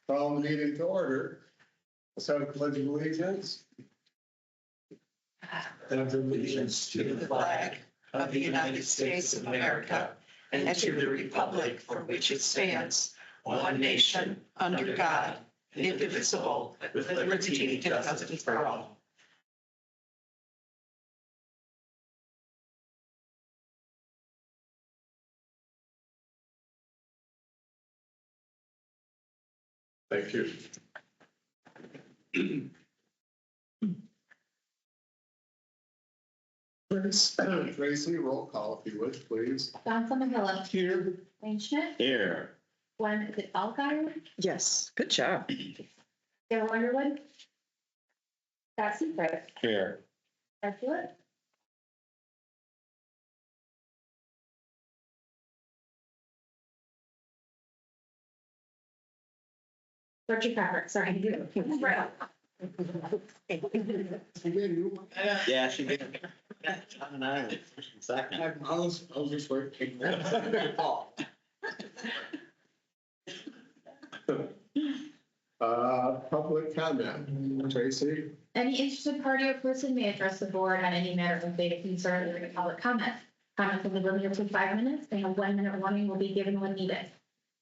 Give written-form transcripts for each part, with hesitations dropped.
Call the meeting to order. Let's have a pledge of allegiance. Of allegiance to the flag of the United States of America and to the republic for which it stands, one nation, under God, indivisible, with liberty and justice for all. Thank you. Tracy, roll call if you would, please. Johnson McMillan. Here. Wayne Schmidt. Here. Gwen, is it Algar? Yes, good job. Sarah Underwood. Scott Seifert. Here. Ed Hewitt. Georgie Crawford, sorry. Right. Yeah, she did. John and I, second. I was just waiting. Public comment, Tracy. Any interested party or person may address the board on any matter of data concern during public comment. Comments will be limited to 5 minutes, and a 1 minute warning will be given when needed.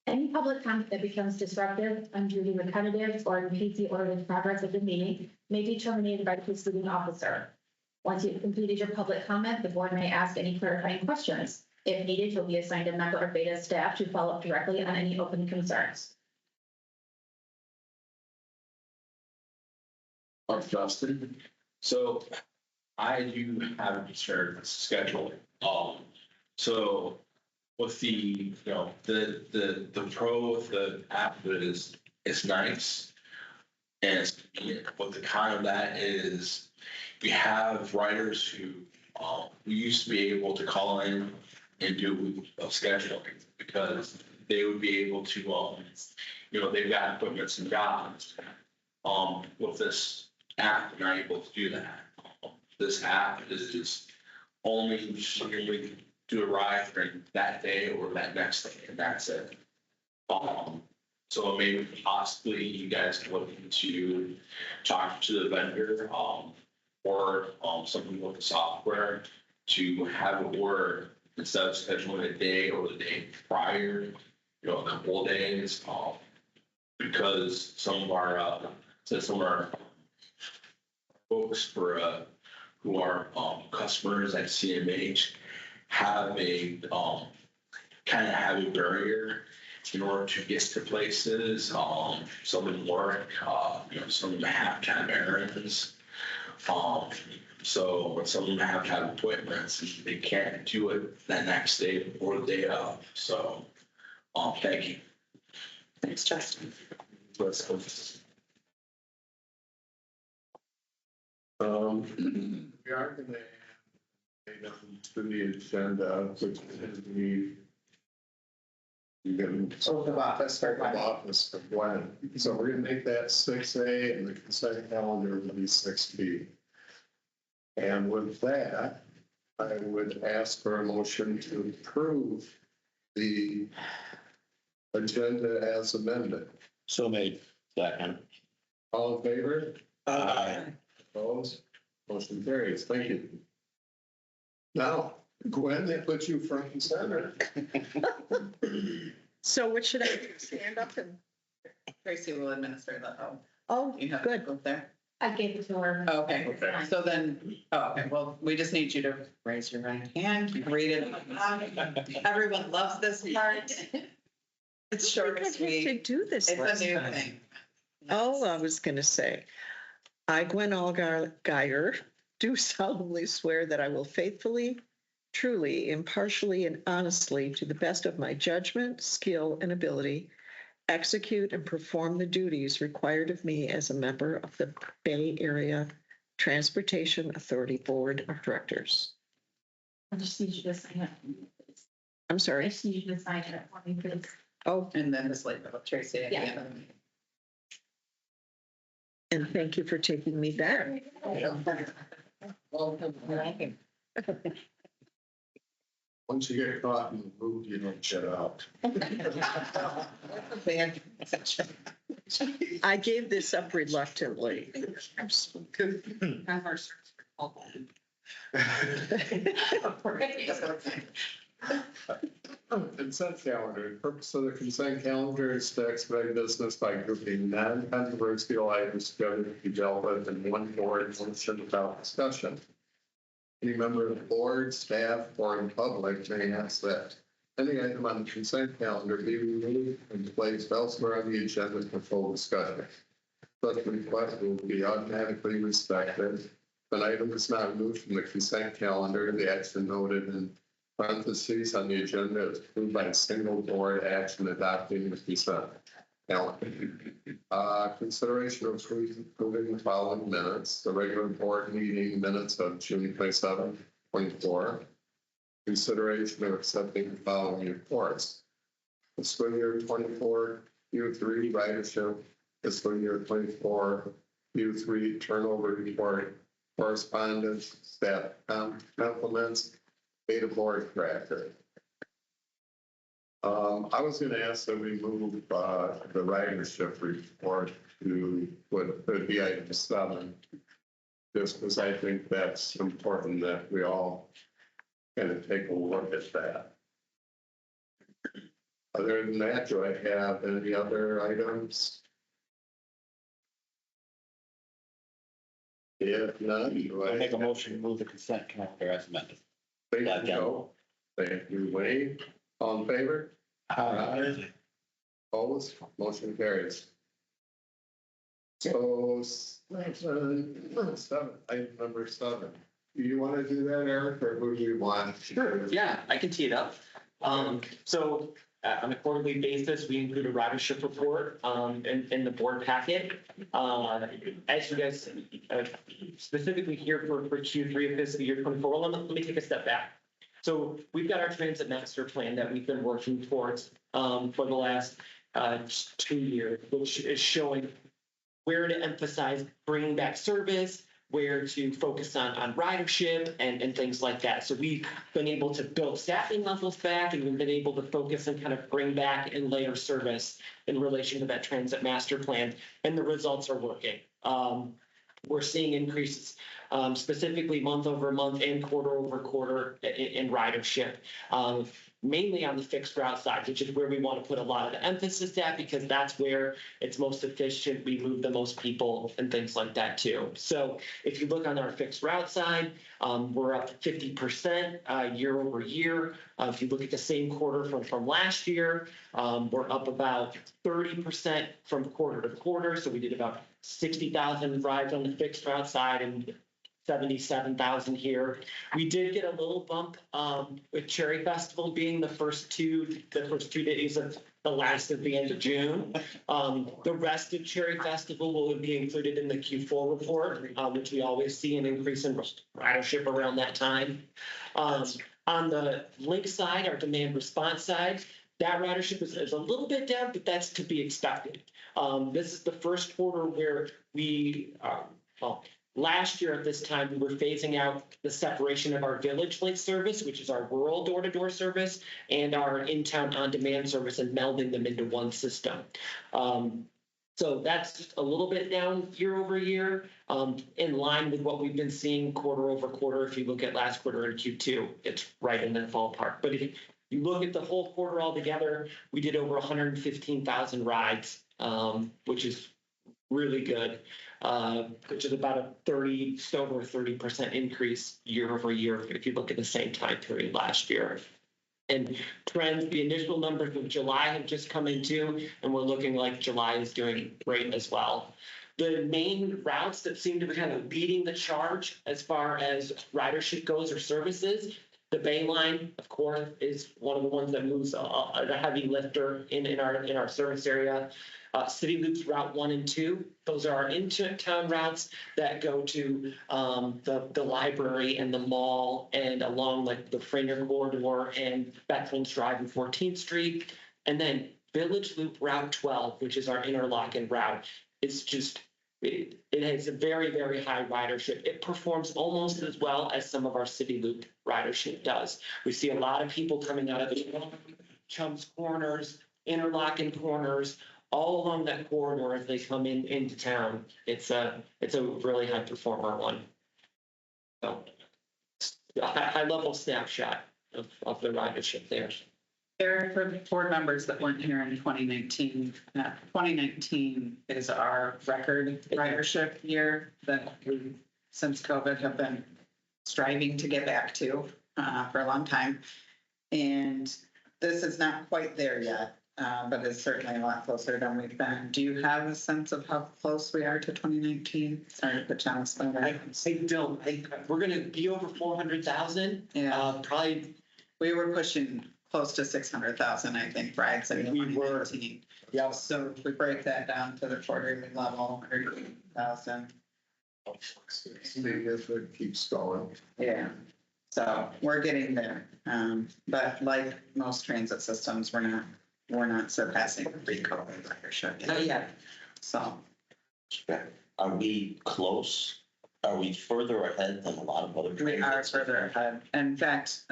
Any public comment that becomes disruptive, unduly repetitive, or impedes the orderly progress of the meeting may be terminated by the preceding officer. Once you've completed your public comment, the board may ask any clarifying questions. If needed, you'll be assigned a member of BATA staff to follow up directly on any open concerns. Justin. So I do have a concern with scheduling. So with the, the pro with the app is nice. And it's convenient. But the con of that is we have writers who we used to be able to call in and do scheduling because they would be able to, they've got equipments and jobs. With this app, they're not able to do that. This app is only really to arrive during that day or that next day, and that's it. So maybe possibly you guys can look into talking to the vendor, or something with the software to have it work instead of scheduling a day or the day prior, a couple of days, because some of our folks for who are customers at CMH have a kind of have a barrier in order to get to places. Some of them work, some of them have to have errands. So some of them have to have appointments and they can't do it that next day or the day of. So, thank you. Thanks, Justin. We are going to add to the agenda, which is the office for Gwen. So we're going to make that 6A and the consent calendar will be 6B. And with that, I would ask for a motion to approve the agenda as amended. So made. Second. All in favor? Aye. Opposed? Motion carries. Thank you. Now, Gwen, they put you front and center. So what should I do? Stand up and, Tracy will administer the vote. oh, You have good. to go there. I gave it to her. Okay, Okay. so then, okay, well, we just need you to raise your right hand, read it. Everyone loves this part. It's short and I didn't have to sweet. do this It's last a new time. thing. Oh, I was going to say, I, Gwen Allgaier, do solemnly swear that I will faithfully, truly, impartially, and honestly, to the best of my judgment, skill, and ability, execute and perform the duties required of me as a member of the Bay Area Transportation Authority Board of Directors. I just need you to sign it. I'm I sorry. just need you to sign it for me, please. Oh, And then just like Tracy at the Yeah. end of the meeting. and thank you for taking me back. Once you get caught in the loop, you don't get out. I gave this up reluctantly. Have our search for Consent calendar. The purpose of the consent calendar is to expedite business by grouping non-controversial items together to be dealt with in one board motion without discussion. Any member of the board, staff, or in public may ask that any item on the consent calendar be removed and placed elsewhere on the agenda for full discussion. Such request will be automatically respected. If an item is not removed from the consent calendar, the action noted in parentheses on the agenda is approved by a single board action adopting the consent calendar. Consideration of approving the following minutes: the regular board meeting minutes of June 27, 24. Consideration of accepting the following reports: fiscal year 24 Q3 ridership, fiscal year 24 Q3 turnover report, correspondence, staff compliments, BATA board tracker. I was going to ask that we move the ridership report to what could be item 7, just because I think that's important that we all kind of take a look at that. Other than that, do I have any other items? If not, do I I'll make a motion to move the consent calendar as amended. Thank you, Joe. Thank you, Wayne. All in favor? Aye. Opposed? Motion carries. So, item number 7. Do you want to do that, Eric, or who do you want? Sure, yeah, I can tee it up. So on a quarterly basis, we include a ridership report in the board packet. As you guys specifically here for Q3 of fiscal year 24, let me take a step back. So we've got our transit master plan that we've been working towards for the last 2 years, which is showing where to emphasize bringing back service, where to focus on ridership and things like that. So we've been able to build staffing levels back, and we've been able to focus and kind of bring back and layer service in relation to that transit master plan, and the results are working. We're seeing increases specifically month over month and quarter over quarter in ridership, mainly on the fixed route side, which is where we want to put a lot of the emphasis at, because that's where it's most efficient. We move the most people and things like that too. So if you look on our fixed route side, we're up 50% year over year. If you look at the same quarter from last year, we're up about 30% from quarter to quarter. So we did about 60,000 rides on the fixed route side and 77,000 here. We did get a little bump with Cherry Festival being the first two days of the last at the end of June. The rest of Cherry Festival will be included in the Q4 report, which we always see an increase in ridership around that time. On the link side, our demand response side, that ridership is a little bit down, but that's to be expected. This is the first quarter where we, last year at this time, we were phasing out the separation of our Village Link service, which is our rural door-to-door service, and our in-town on-demand service, and melding them into one system. So that's just a little bit down year over year, in line with what we've been seeing quarter over quarter. If you look at last quarter and Q2, it's right in that ballpark. But if you look at the whole quarter altogether, we did over 115,000 rides, which is really good, which is about over 30% increase year over year if you look at the same time period last year. And trends, the initial numbers of July have just come in too, and we're looking like July is doing great as well. The main routes that seem to be kind of leading the charge as far as ridership goes or services, the Bay Line, of course, is one of the ones that moves a heavy lifter in our service area. City Loops Route 1 and 2, those are our into-town routes that go to the library and the mall and along like the Fraser Corridor and Veterans Drive and 14th Street. And then Village Loop Route 12, which is our interlocking route. It's just It has a very, very high ridership. It performs almost as well as some of our city loop ridership does. We see a lot of people coming out of the Chums Corners, Interlochen Corners, all along that corridor as they come into town. It's a really high performer one. So a high level snapshot of the ridership there. There, for board members that weren't here in 2019, 2019 is our record ridership year that we, since COVID, have been striving to get back to for a long time. And this is not quite there yet, but it's certainly a lot closer than we've been. Do you have a sense of how close we are to 2019? Sorry to put you on the spot. I don't. We're going to be over 400,000. Yeah. Probably. We were pushing close to 600,000, I think, rides in We were. 2019. Yeah. So if we break that down to the quarterly level, 100,000. See if it keeps going. Yeah. So we're getting there. But like most transit systems, we're not surpassing pre-COVID ridership. Not yet. So Are we close? Are we further ahead than a lot of other? we are further ahead. In fact,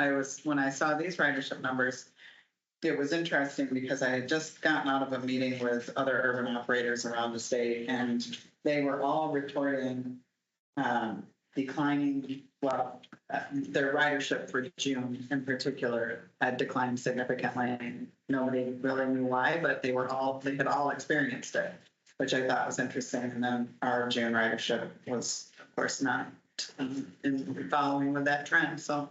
when I saw these ridership numbers, it was interesting because I had just gotten out of a meeting with other urban operators around the state, and they were all reporting declining, their ridership for June in particular had declined significantly. Nobody really knew why, but they had all experienced it, which I thought was interesting. And then our June ridership was, of course, not in following with that trend. So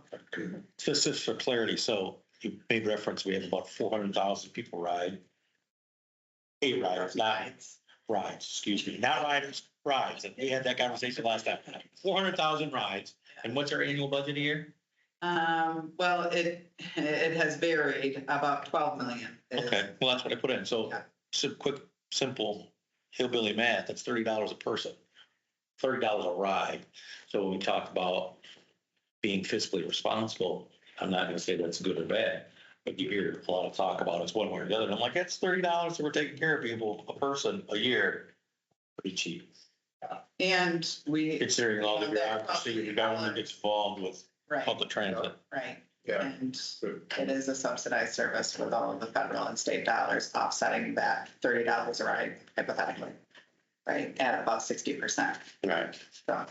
Just for clarity, so you made reference, we have about 400,000 people ride. Riders, not rides, excuse me, not riders, rides. And we had that conversation last time. 400,000 rides. And what's our annual budget a year? well, it has varied. About 12 million. Okay, well, that's what I put in. So, Yeah. some quick, simple hillbilly math, that's $30 a person, $30 a ride. So when we talk about being fiscally responsible, I'm not gonna say that's good or bad, but you hear a lot of talk about it's one way or the other. And I'm like, that's $30 that we're taking care of people, a person, a year. Pretty cheap, And we. considering all the bureaucracy, the government gets involved with Right, public transit. right. Yeah. And it is a subsidized service with all of the federal and state dollars offsetting that $30 a ride hypothetically, right, at about 60%. Right. So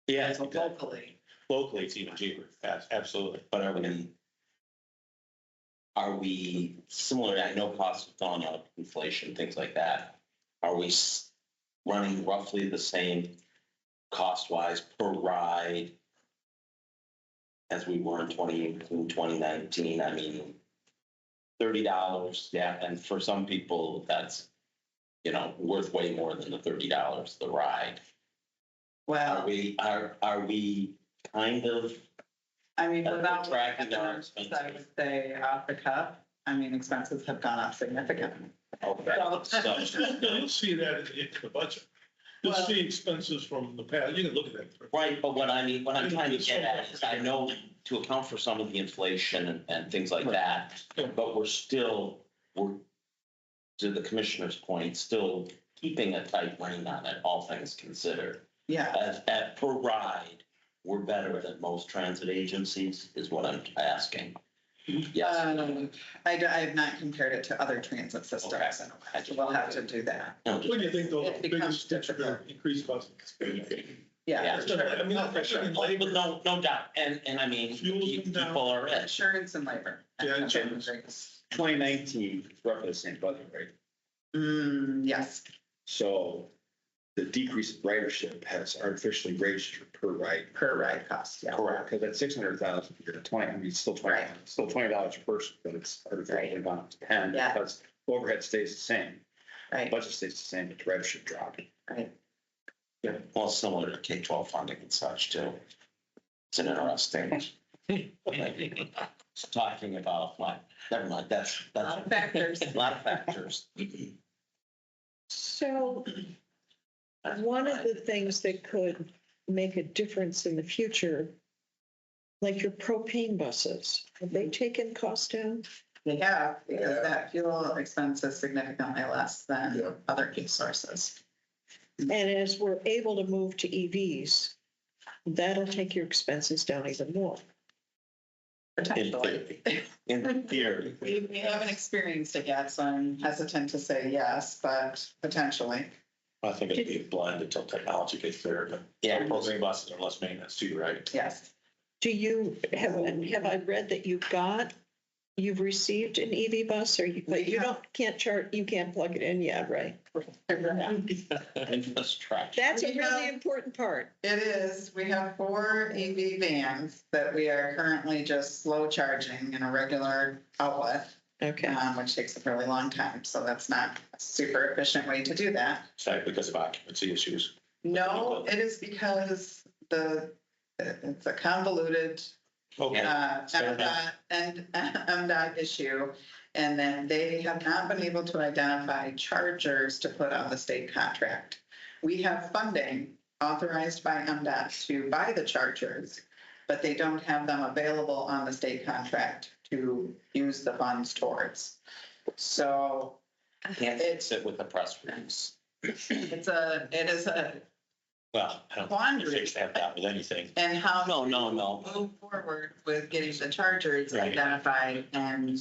Yeah, so locally, locally, it's even cheaper. Absolutely. But are we similar? I know costs have gone up, inflation, things like that. Are we running roughly the same cost-wise per ride as we were in 2018, 2019? I mean, $30, yeah, and for some people, that's, worth way more than the $30, the ride. well, Are we kind of, I mean, without tracking our numbers, I would say off the cuff, I mean, expenses have gone up significantly. okay, so, You'll see that in the budget. You'll Well- see expenses from the past, you can look at that. right, but what I'm trying to get at is I know to account for some of the inflation and things like that, but we're, to the commissioner's point, still keeping a tight rein on it, all things considered. Yeah, At per ride, we're better than most transit agencies, is what I'm asking. Yes, I have not compared it to other transit systems. Okay. We'll have to do that. no, What do you think those It becomes biggest things are going difficult. to increase costs? Yeah, It's gonna- I mean, especially in labor. but no doubt, and I mean, Fuel's been down. people are at. insurance and labor. Yeah, insurance. 2019, roughly the same budget, right? Yes, So the decrease in ridership has artificially raised your per ride. per ride cost, yeah. Correct. Because at 600,000, you're at 20, I mean, it's still 20, Right. still $20 per person, but it's artificially gone up to 10 Yeah. because overhead stays the same. Right, Budget stays the same, but the ridership dropped. right. Well, similar to K-12 funding and such too. It's an interesting. Talking about, never mind, that's A lot of factors. a lot of factors. So one of the things that could make a difference in the future, like your propane buses, have they taken costs down? They have, because that fuel expense is significantly less Yeah. than other fuel sources. And as we're able to move to EVs, that'll take your expenses down even more. In Potentially. theory. In theory. We haven't experienced it yet, so I'm hesitant to say yes, but potentially. I think it'd be a blend until technology gets there, but Yeah. propane buses are less maintenance too, right? Yes. Do you, have I read that you've received an EV bus or but you can't charge, you can't plug it in yet, right? Infrastructure. That's a We really have- important part. It is. We have 4 EV vans that we are currently just slow charging in a regular outlet, Okay. which takes a fairly long time. So that's not a super efficient way to do that. Is that because of occupancy issues? No, it is because it's a convoluted Okay. Fair enough. MDOT issue. And then they have not been able to identify chargers to put on the state contract. We have funding authorized by MDOT to buy the chargers, but they don't have them available on the state contract to use the funds towards. So Can't fix it with a press release. it is a Well, I don't quandary. fix that down with anything. And how No, to no, no. move forward with getting the chargers Right. identified and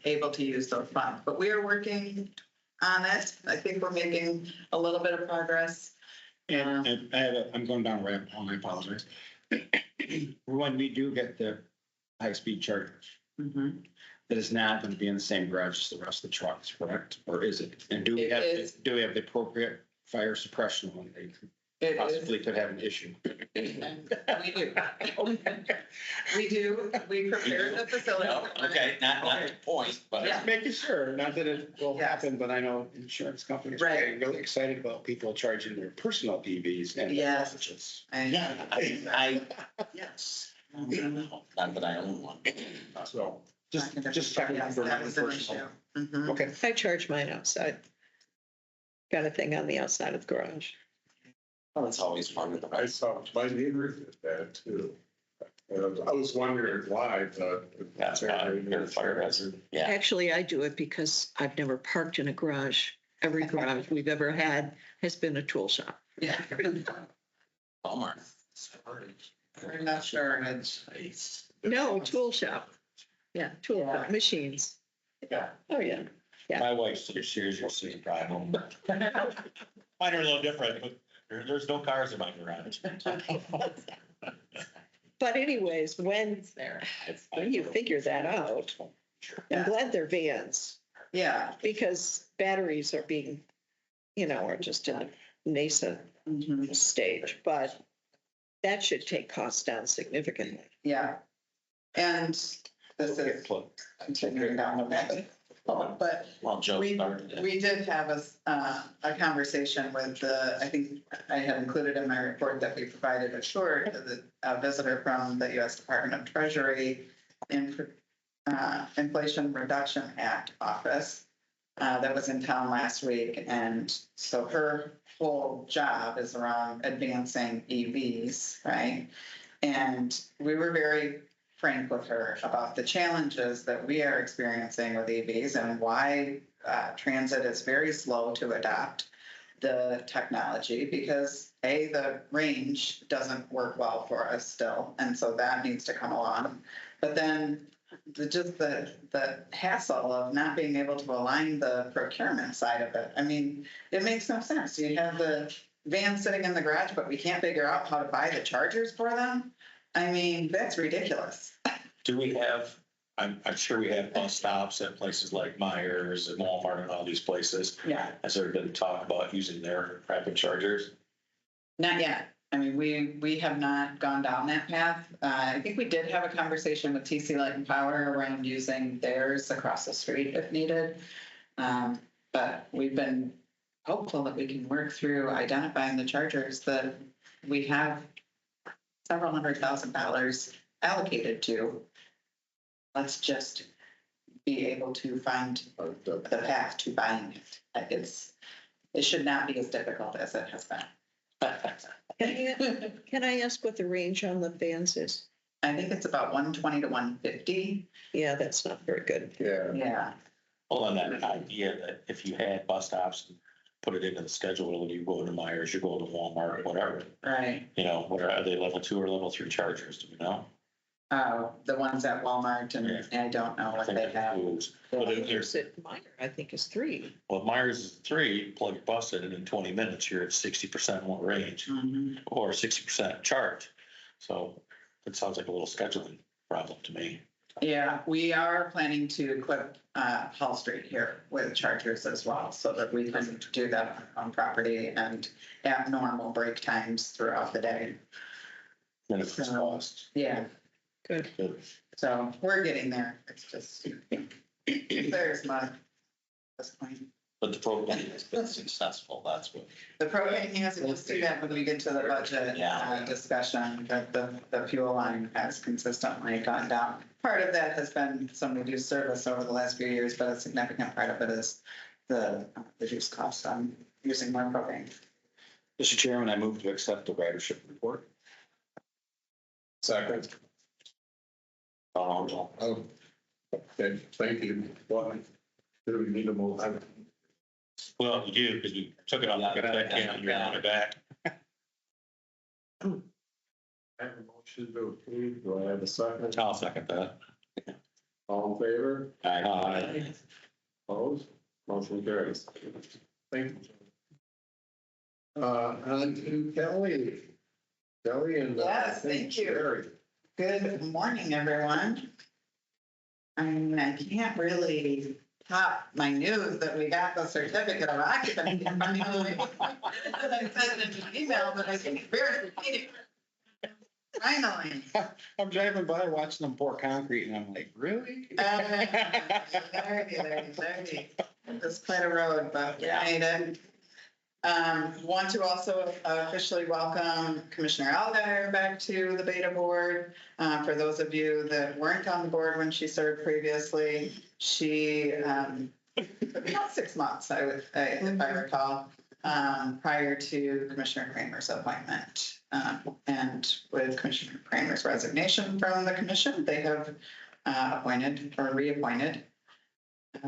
able to use those funds. But we are working on it. I think we're making a little bit of progress. And I'm going down a rabbit hole, and I apologize. When we do get the high-speed chargers, Mhm. that is not going to be in the same garage as the rest of the trucks, correct? Or is it? And do we It have, is. do we have the appropriate fire suppression when they It is, possibly could have an issue? and we do. We do. We prepare the facility. No, okay, not the point, but. Yeah. Making sure, not that it will Yes. happen, but I know insurance companies are Right. getting really excited about people charging their personal EVs and. Yes. garages. Yes. Not that I own one. So just checking. Yes, for that my is an personal- issue. Mhm. Okay. I charge mine outside. Got a thing on the outside of the garage. Well, it's always fun with the I saw my neighbors did that too. And I was wondering why, but. That's fine. You're the fire hazard. Yeah. Actually, I do it because I've never parked in a garage. Every garage we've ever had has been a tool shop. Yeah. Bummer. We're not sure. It's. No, tool shop. Yeah, tool shop, machines. Yeah. Oh, yeah. Yeah. My wife's serious, you'll see a problem. Mine are a little different, but there's no cars in my garage. But anyways, when you figure that out, I'm glad they're vans Yeah. because batteries are being, are just in a nascent Mhm. stage, but that should take costs down significantly. Yeah. And this is continuing down the way. But Well, Joe we started it. did have a conversation with I think I had included in my report that we provided a short, a visitor from the U.S. Department of Treasury Inflation Reduction Act office that was in town last week. And so her whole job is around advancing EVs, right? And we were very frank with her about the challenges that we are experiencing with EVs and why transit is very slow to adopt the technology because the range doesn't work well for us still. And so that needs to come along. But then the hassle of not being able to align the procurement side of it. I mean, it makes no sense. You have the van sitting in the garage, but we can't figure out how to buy the chargers for them. I mean, that's ridiculous. Do we have, I'm sure we have bus stops at places like Myers and Walmart and all these places. Yeah. Has there been talk about using their rapid chargers? Not yet. I mean, we have not gone down that path. I think we did have a conversation with TC Light and Power around using theirs across the street if needed. But we've been hopeful that we can work through identifying the chargers that we have several $100,000 allocated to. Let's just be able to find the path to buying it. It should not be as difficult as it has been. Can I ask what the range on the vans is? I think it's about 120 to 150. Yeah, that's not very good. Yeah. Yeah. Well, on that idea that if you had bus stops, put it into the schedule when you go into Myers, you go to Walmart, whatever. Right. You know, what are they, level 2 or level 3 chargers, do we know? The ones at Walmart and I don't know I what think they that's have. foods. But if Here's there's, it, Meyer, I think is 3. well, Myers is 3, plug your bus in, and in 20 minutes, you're at 60% more range Mhm. or 60% charge. So it sounds like a little scheduling problem to me. Yeah, we are planning to equip Hall Street here with chargers as well, so that we can do that on property and at normal break times throughout the day. Minutes cost. Yeah, Good. Good. so we're getting there. It's just, there's mud at this point. But the program has been successful, that's what. The propane has, we'll see that when we get to the budget Yeah. discussion, but the fuel line has consistently gone down. Part of that has been some reduced service over the last few years, but a significant part of it is the reduced cost on using more propane. Mr. Chairman, I move to accept the ridership report. Second. Oh, Okay, thank you. What? Do we need to move? Well, you do, because we took it off the back and you're on it back. I have a motion to approve. Do I have a second? I'll second that. All in favor? Aye. Opposed? Motion carries. Thank you. On to Kelly. Kelly and. Yes, thank you. Jerry. Good morning, everyone. I mean, I can't really top my news that we got the certificate of occupancy. Finally. I sent it in an email, but I think it's very repeating. Finally. I'm driving by watching them pour concrete and I'm like, really? Larry. It's quite a road, but we made it. Want to also officially welcome Commissioner Allgaier back to the BATA board. For those of you that weren't on the board when she served previously, she, about 6 months, if I recall, prior to Commissioner Kramer's appointment. And with Commissioner Kramer's resignation from the commission, they have appointed or reappointed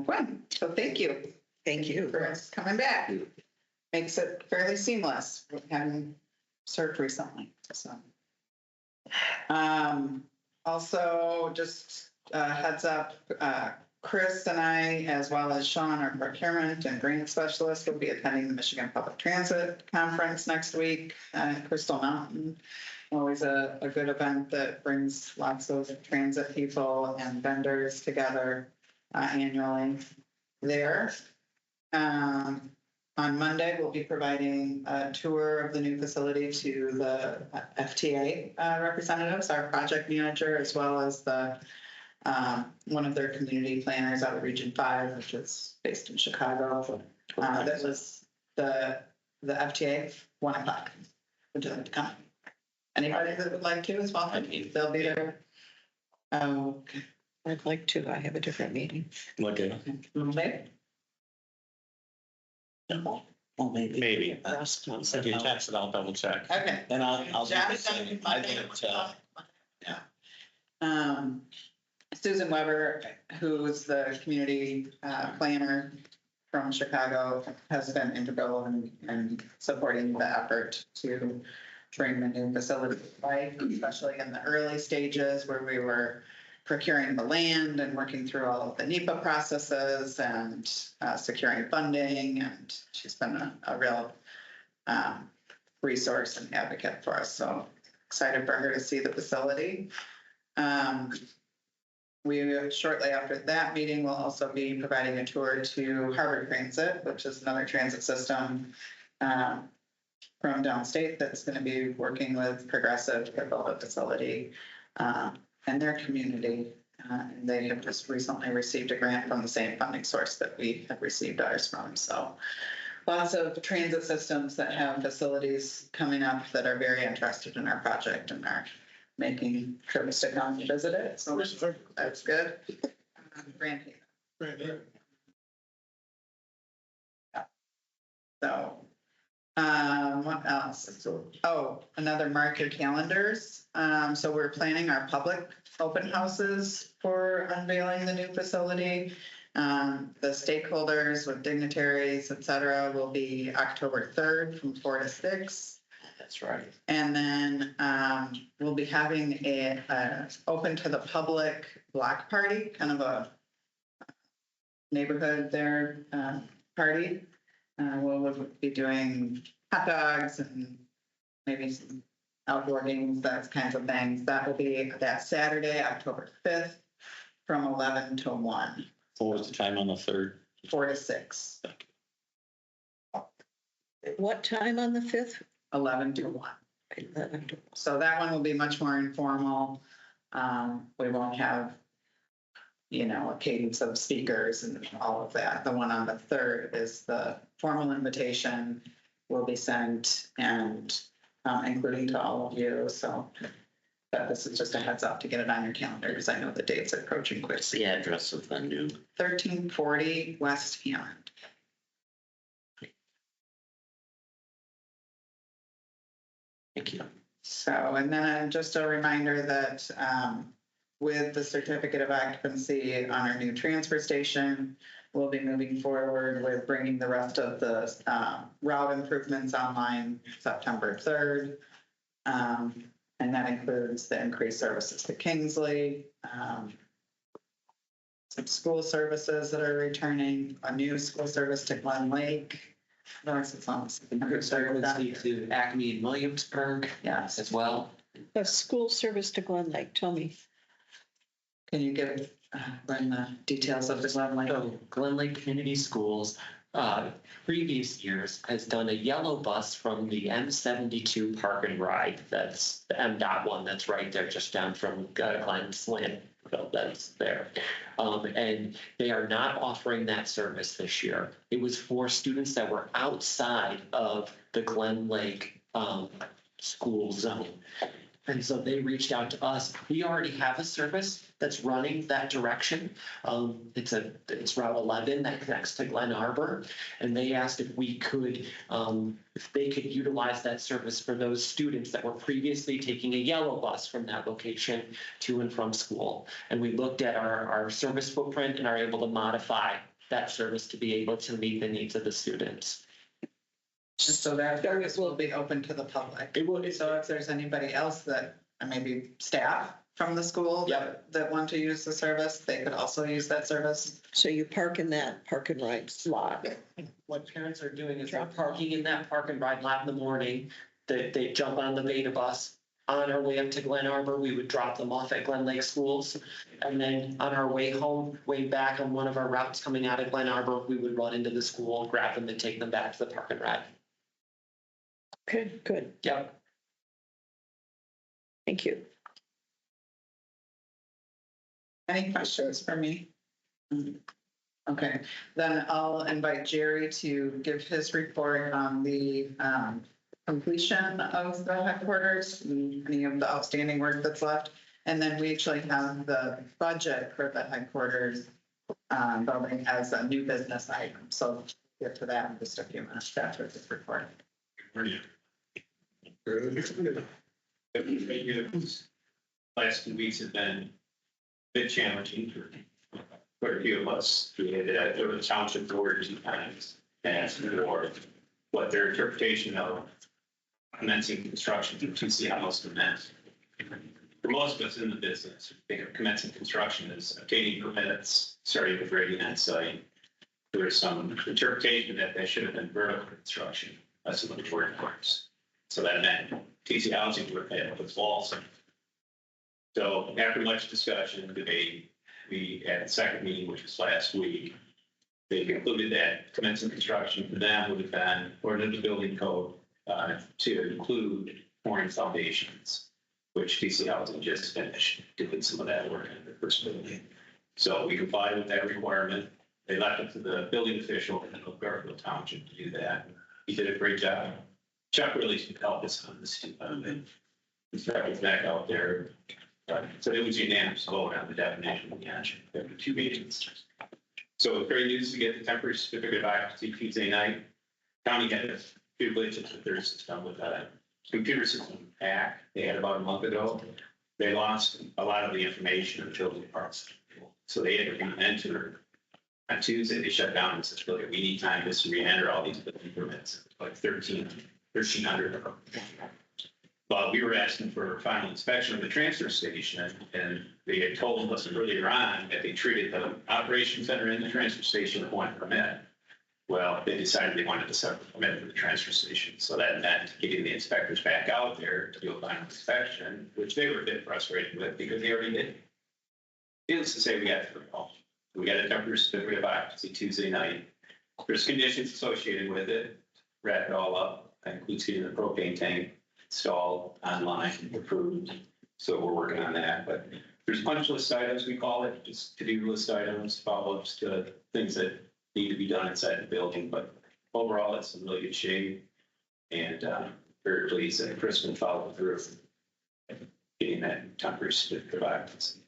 Gwen. So thank you. Thank you. For coming back. Makes it fairly seamless, having served recently, so. Also, just heads up, Chris and I, as well as Sean, our procurement and grant specialist, will be attending the Michigan Public Transit Conference next week at Crystal Mountain. Always a good event that brings lots of transit people and vendors together annually there. On Monday, we'll be providing a tour of the new facility to the FTA representatives, our project manager, as well as the one of their community planners out of Region 5, which is based in Chicago. That was the FTA, 1 o'clock. Would you like to come? Anybody that would like to is welcome. They'll be there. Okay. I'd like to. I have a different meeting. Okay. Monday? well, maybe. Maybe. Restaurants. If you text it, I'll double check. Okay. And I'll do Jot the it down. same. I didn't, Susan Weber, who's the community planner from Chicago, has been integral in supporting the effort to bring the new facility to life, especially in the early stages where we were procuring the land and working through all of the NEPA processes and securing funding. And she's been a real resource and advocate for us. So excited for her to see the facility. We, shortly after that meeting, will also be providing a tour to Harvard Transit, which is another transit system from downstate that's going to be working with Progressive to build a facility in their community. And they have just recently received a grant from the same funding source that we have received ours from. So lots of transit systems that have facilities coming up that are very interested in our project and are making trips to come and visit it. So that's good. Grand Haven. Yeah. So, what else? Oh, another mark your calendars. So we're planning our public open houses for unveiling the new facility. The stakeholders with dignitaries, et cetera, will be October 3rd from 4 to 6. That's right. And then we'll be having a open to the public block party, kind of a neighborhood there party. We'll be doing hot dogs and maybe some outdoor games, that kinds of things. That will be that Saturday, October 5th, from 11 to 1, What was the time on the 3rd? 4 to 6, What time on the 5th? 11 to 1. 11 to- So that one will be much more informal. We won't have, a cadence of speakers and all of that. The one on the 3rd is the formal invitation will be sent and including to all of you. So but this is just a heads up to get it on your calendars. I know the dates are approaching quick. What's the address of the new? 1340 West Hammond. Thank you. So, and then just a reminder that with the certificate of occupancy on our new transfer station, we'll be moving forward with bringing the rest of the route improvements online September 3rd. And that includes the increased services to Kingsley, some school services that are returning, a new school service to Glen Lake. To Acme and Williamsburg Yes. as well. A school service to Glen Lake, tell me. Can you give Glenn the details of the Glen Lake? So Glen Lake Community Schools, previous years has done a yellow bus from the M72 Park and Ride. That's the M.1 that's right there, just down from Glenn's landfill that's there. And they are not offering that service this year. It was for students that were outside of the Glen Lake school zone. And so they reached out to us. We already have a service that's running that direction. It's Route 11 that connects to Glen Arbor. And they asked if we could, if they could utilize that service for those students that were previously taking a yellow bus from that location to and from school. And we looked at our service footprint and are able to modify that service to be able to meet the needs of the students. So that service will be open to the public. It will. So if there's anybody else that, maybe staff from the school that want to use the service, they could also use that service. So you park in that park and ride slot. What parents are doing is they're parking in that park and ride lot in the morning. They jump on the BATA bus. On our way up to Glen Arbor, we would drop them off at Glen Lake Schools. And then on our way home, way back on one of our routes coming out of Glen Arbor, we would run into the school, grab them and take them back to the park and ride. Okay, good. Yep. Thank you. Any questions for me? Okay, then I'll invite Jerry to give his report on the completion of the headquarters, and any of the outstanding work that's left. And then we actually have the budget for the headquarters building as a new business item. So get to that in just a few minutes after this report. Last 2 weeks have been a bit challenging for quite a few of us. We had to go to the township board 2 times and ask for what their interpretation of commencing construction for TC House meant. For most of us in the business, think of commencing construction as obtaining permits, starting with grading on site. There was some interpretation that should have been vertical construction. That's what the word was. So that meant TC Housing would pay up with walls. So after much discussion and debate, we had the second meeting, which was last week. They concluded that commencing construction for them would have been according to the building code to include pouring foundations, which TC Housing just finished doing some of that work in the first building. So we complied with that requirement. They left it to the building official in Garfield Township to do that. He did a great job. Chuck really should help us on this too. He's back out there. So it was unanimous vote on the definition of the action. There were 2 meetings. So it's great news to get the temporary certificate of occupancy Tuesday night. County had a few glitches with their system with a computer system hack they had about a month ago. They lost a lot of the information until the parts. So they had to enter On Tuesday, they shut down and said, look, we need time just to re-enter all these building permits, like 1,300 of them. But we were asking for final inspection of the transfer station, and they had told us earlier on that they treated the operation center and the transfer station with one permit. Well, they decided they wanted a separate permit for the transfer station, so that meant getting the inspectors back out there to do a final inspection, which they were a bit frustrated with because they already did. Needless to say, we got through it all. We got a temporary certificate of occupancy Tuesday night. There's conditions associated with it, wrap it all up, that includes getting the propane tank installed online, approved. So we're working on that, but there's punch list items, we call it, just to-do list items, follow-ups to things that need to be done inside the building, but overall, it's in really good shape. And very pleased that Crispin followed through getting that temporary certificate of occupancy.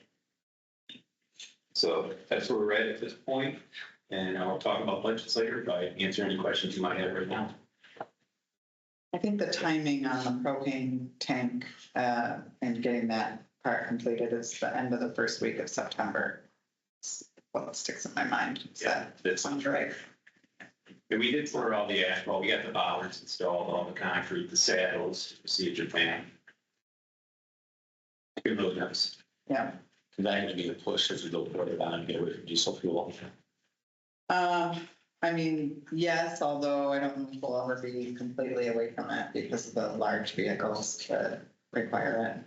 So that's where we're at this point, and I'll talk about budgets later, if I answer any questions you might have right now. I think the timing on the propane tank and getting that part completed is the end of the first week of September. It's what sticks in my mind. Yeah, that sounds right. And we did pour all the asphalt, we got the bollards installed, all the concrete, the saddles, procedure plan. It really nice. Yeah. Is that going to be a push as we go further down and get away from diesel fuel? I mean, yes, although I don't know if we'll ever be completely away from it because of the large vehicles that require it.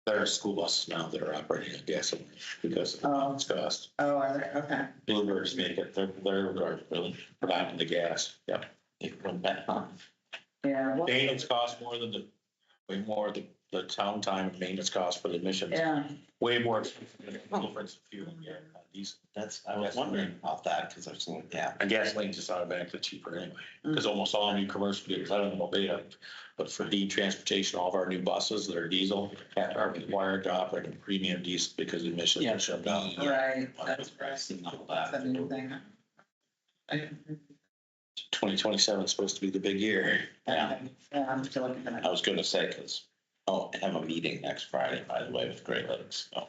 There are school buses now that are operating on gasoline because of its cost. Oh, are there? Okay. Bluebirds make it, they're really providing the gas. Yep. They run back on. Yeah. well, Maintenance costs more than way more the town time and maintenance costs for the emissions. Yeah. Way more expensive than the difference of fuel. Yeah, these, I was wondering about that because I've seen, yeah. and gasoline just automatically cheaper anyway, because almost all new commercial vehicles, I don't know about BATA, but for D transportation, all of our new buses that are diesel are required to operate in premium diesel because emissions are shut down. Right. That's I've seen all That's that. a new thing. 2027 is supposed to be the big year. Yeah. Yeah, I'm still looking at I was gonna say, because, I have a meeting next Friday, by the way, with Great Lakes. So.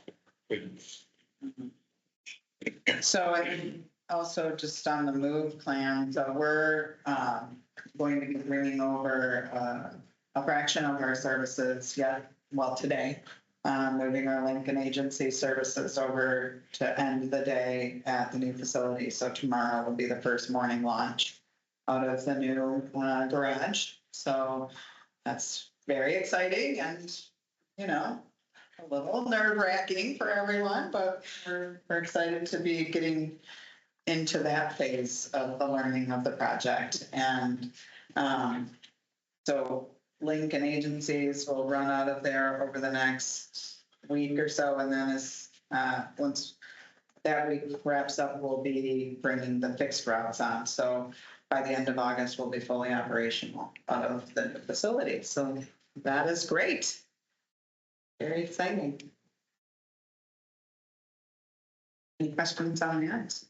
it. So I think also just on the move plan, so we're going to be bringing over a fraction of our services today. Moving our Lincoln Agency services over to end the day at the new facility. So tomorrow will be the first morning launch out of the new garage. So that's very exciting and, a little nerve wracking for everyone, but we're excited to be getting into that phase of the learning of the project. And so Lincoln Agencies will run out of there over the next week or so. And then once that week wraps up, we'll be bringing the fixed routes on. So by the end of August, we'll be fully operational out of the facility. So that is great. Very exciting. Any questions on that?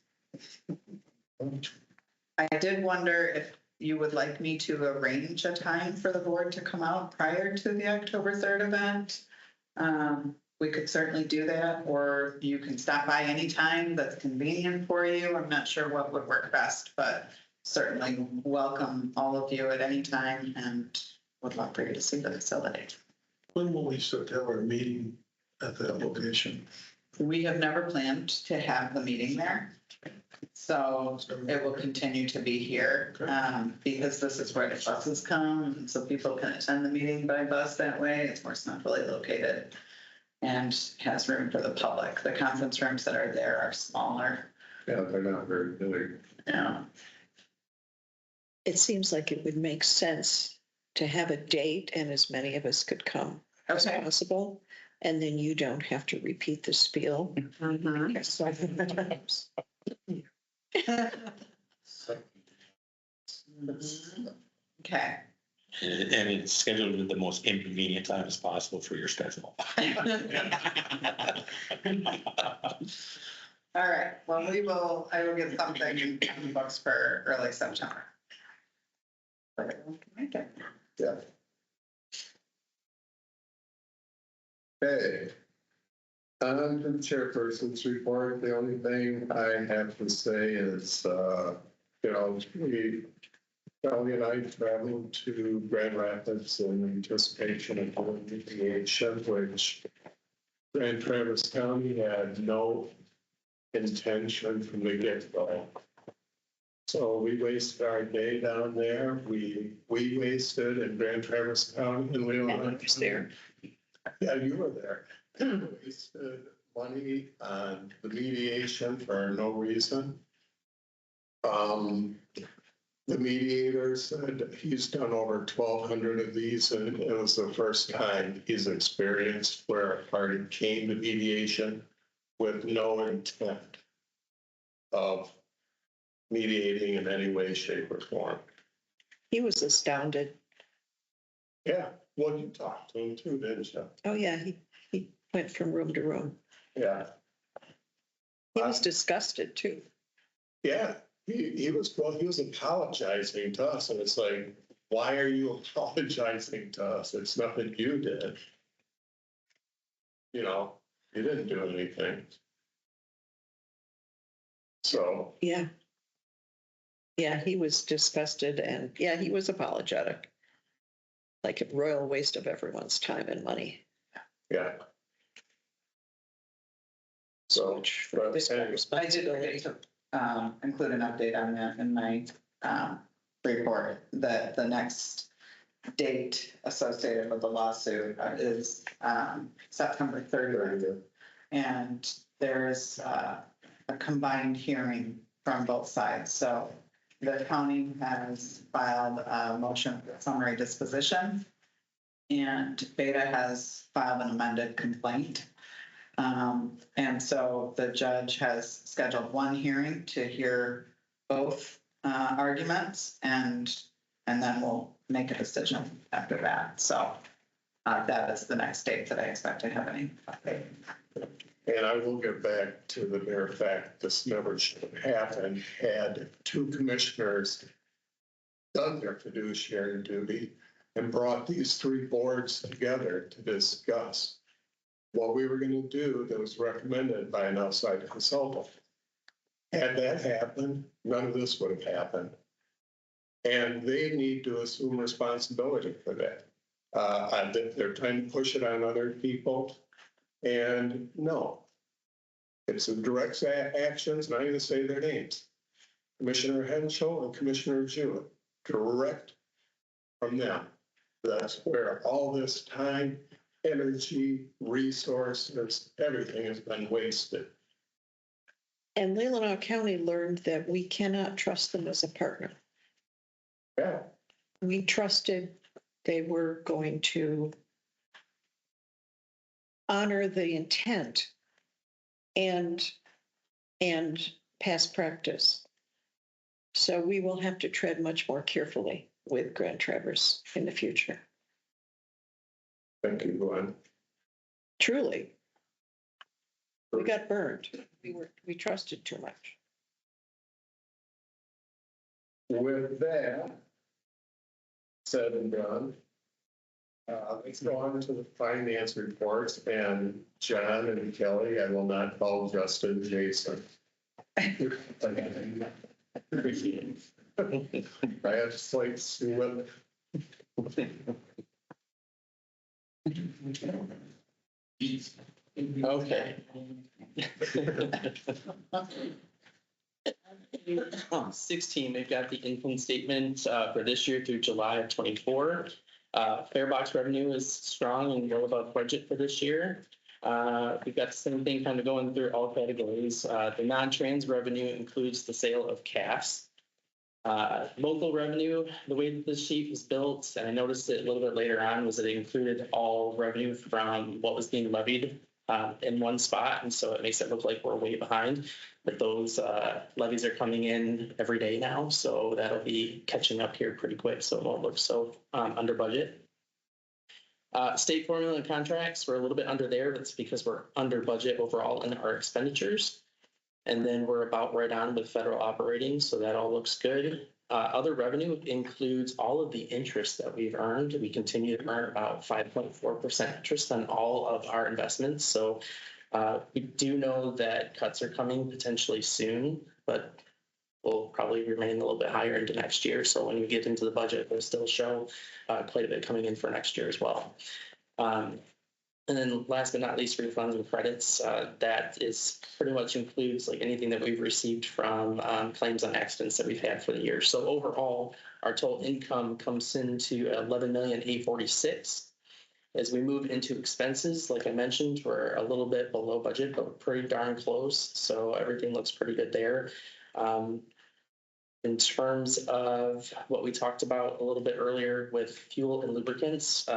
I did wonder if you would like me to arrange a time for the board to come out prior to the October 3rd event. We could certainly do that, or you can stop by anytime that's convenient for you. I'm not sure what would work best, but certainly welcome all of you at any time and would love for you to see the facility. When will we start to have our meeting at that location? We have never planned to have the meeting there. So it will continue to be here because this is where the buses come. So people can attend the meeting by bus that way. It's more centrally located and has room for the public. The conference rooms that are there are smaller. Yeah, they're not very big. Yeah. It seems like it would make sense to have a date and as many of us could come as Okay. possible. And then you don't have to repeat the spiel. Mhm. So I think times. Okay. And it's scheduled at the most inconvenient time as possible for your schedule. All right. Well, I will get something in the books for early September. But everyone can make it. Yeah. Okay. On the chairperson's report, the only thing I have to say is, Kelly and I traveled to Grand Rapids in anticipation of doing mediation, which Grand Traverse County had no intention from the get-go. So we wasted our day down there. We wasted in Grand Traverse County, and we I was there. Yeah, you were there. Wasted money on the mediation for no reason. The mediator said he's done over 1,200 of these, and it was the first time he's experienced where a party came to mediation with no intent of mediating in any way, shape, or form. He was astounded. Yeah, well, you talked to him too, didn't you? Oh, yeah, he went from room to room. Yeah. He was disgusted too. Yeah, he was apologizing to us, and it's like, why are you apologizing to us? It's nothing you did. You didn't do anything. So, Yeah. Yeah, he was disgusted and yeah, he was apologetic. Like a royal waste of everyone's time and money. yeah. So, but This anyway, I did responsibility. forget to include an update on that in my report, that the next date associated with the lawsuit is September 30th. And there's a combined hearing from both sides. So the county has filed a motion for summary disposition, and BATA has filed an amended complaint. And so the judge has scheduled one hearing to hear both arguments, and then we'll make a decision after that. So that is the next date that I expect to have any update. and I will get back to the mere fact this never should have happened had two commissioners done their fiduciary duty and brought these three boards together to discuss what we were going to do that was recommended by an outside consultant. Had that happened, none of this would have happened. And they need to assume responsibility for that. They're trying to push it on other people. And no, it's a direct actions, and I'm going to say their names. Commissioner Henschel and Commissioner Jewett, direct from them. That's where all this time, energy, resources, everything has been wasted. And Leelanau County learned that we cannot trust them as a partner. Yeah, We trusted they were going to honor the intent and past practice. So we will have to tread much more carefully with Grand Traverse in the future. thank you, Glenn. Truly. We got burned. We trusted too much. With that said and done, let's go on to the finance reports, and John and Kelly, I will not call Justin Jason. I have slight slip. Okay. 16, we've got the income statement for this year through July of 24. Fare box revenue is strong and well above budget for this year. We've got the same thing kind of going through all categories. The non-trans revenue includes the sale of calves. Local revenue, the way that this sheet was built, and I noticed it a little bit later on, was that it included all revenue from what was being levied in one spot. And so it makes it look like we're way behind. But those levies are coming in every day now. So that'll be catching up here pretty quick. So it won't look so under budget. State formula and contracts, we're a little bit under there. That's because we're under budget overall in our expenditures. And then we're about right on with federal operating. So that all looks good. Other revenue includes all of the interest that we've earned. We continue to earn about 5.4% interest on all of our investments. So We do know that cuts are coming potentially soon, but will probably remain a little bit higher into next year. So when we get into the budget, we'll still show quite a bit coming in for next year as well. And then last but not least, refunds and credits. That is pretty much includes like anything that we've received from claims on accidents that we've had for the year. So overall, our total income comes into 11,846,000. As we move into expenses, like I mentioned, we're a little bit below budget, but we're pretty darn close. So everything looks pretty good there. In terms of what we talked about a little bit earlier with fuel and lubricants,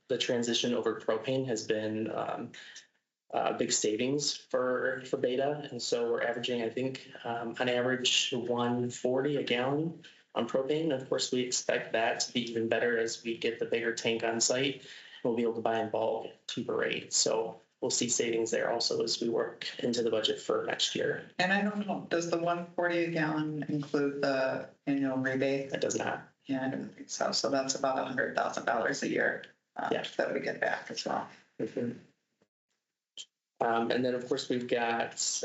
the transition over to propane has been a big savings for BATA. And so we're averaging, I think, on average 140 a gallon on propane. Of course, we expect that to be even better as we get the bigger tank on site. We'll be able to buy in bulk at cheaper rate. So we'll see savings there also as we work into the budget for next year. And I don't know, does the 140 a gallon include the annual rebate? That does not. Yeah, I didn't think so. So that's about $100,000 a year Yeah. that we get back as well. Mhm. And then, of course, we've got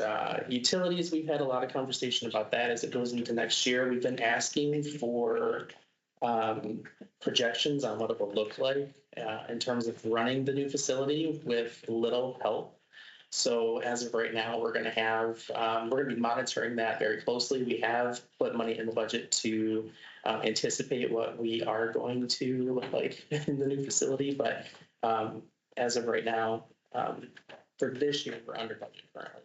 utilities. We've had a lot of conversation about that as it goes into next year. We've been asking for projections on what it will look like in terms of running the new facility with little help. So as of right now, we're going to be monitoring that very closely. We have put money in the budget to anticipate what we are going to look like in the new facility. But as of right now, for this year, we're under budget currently.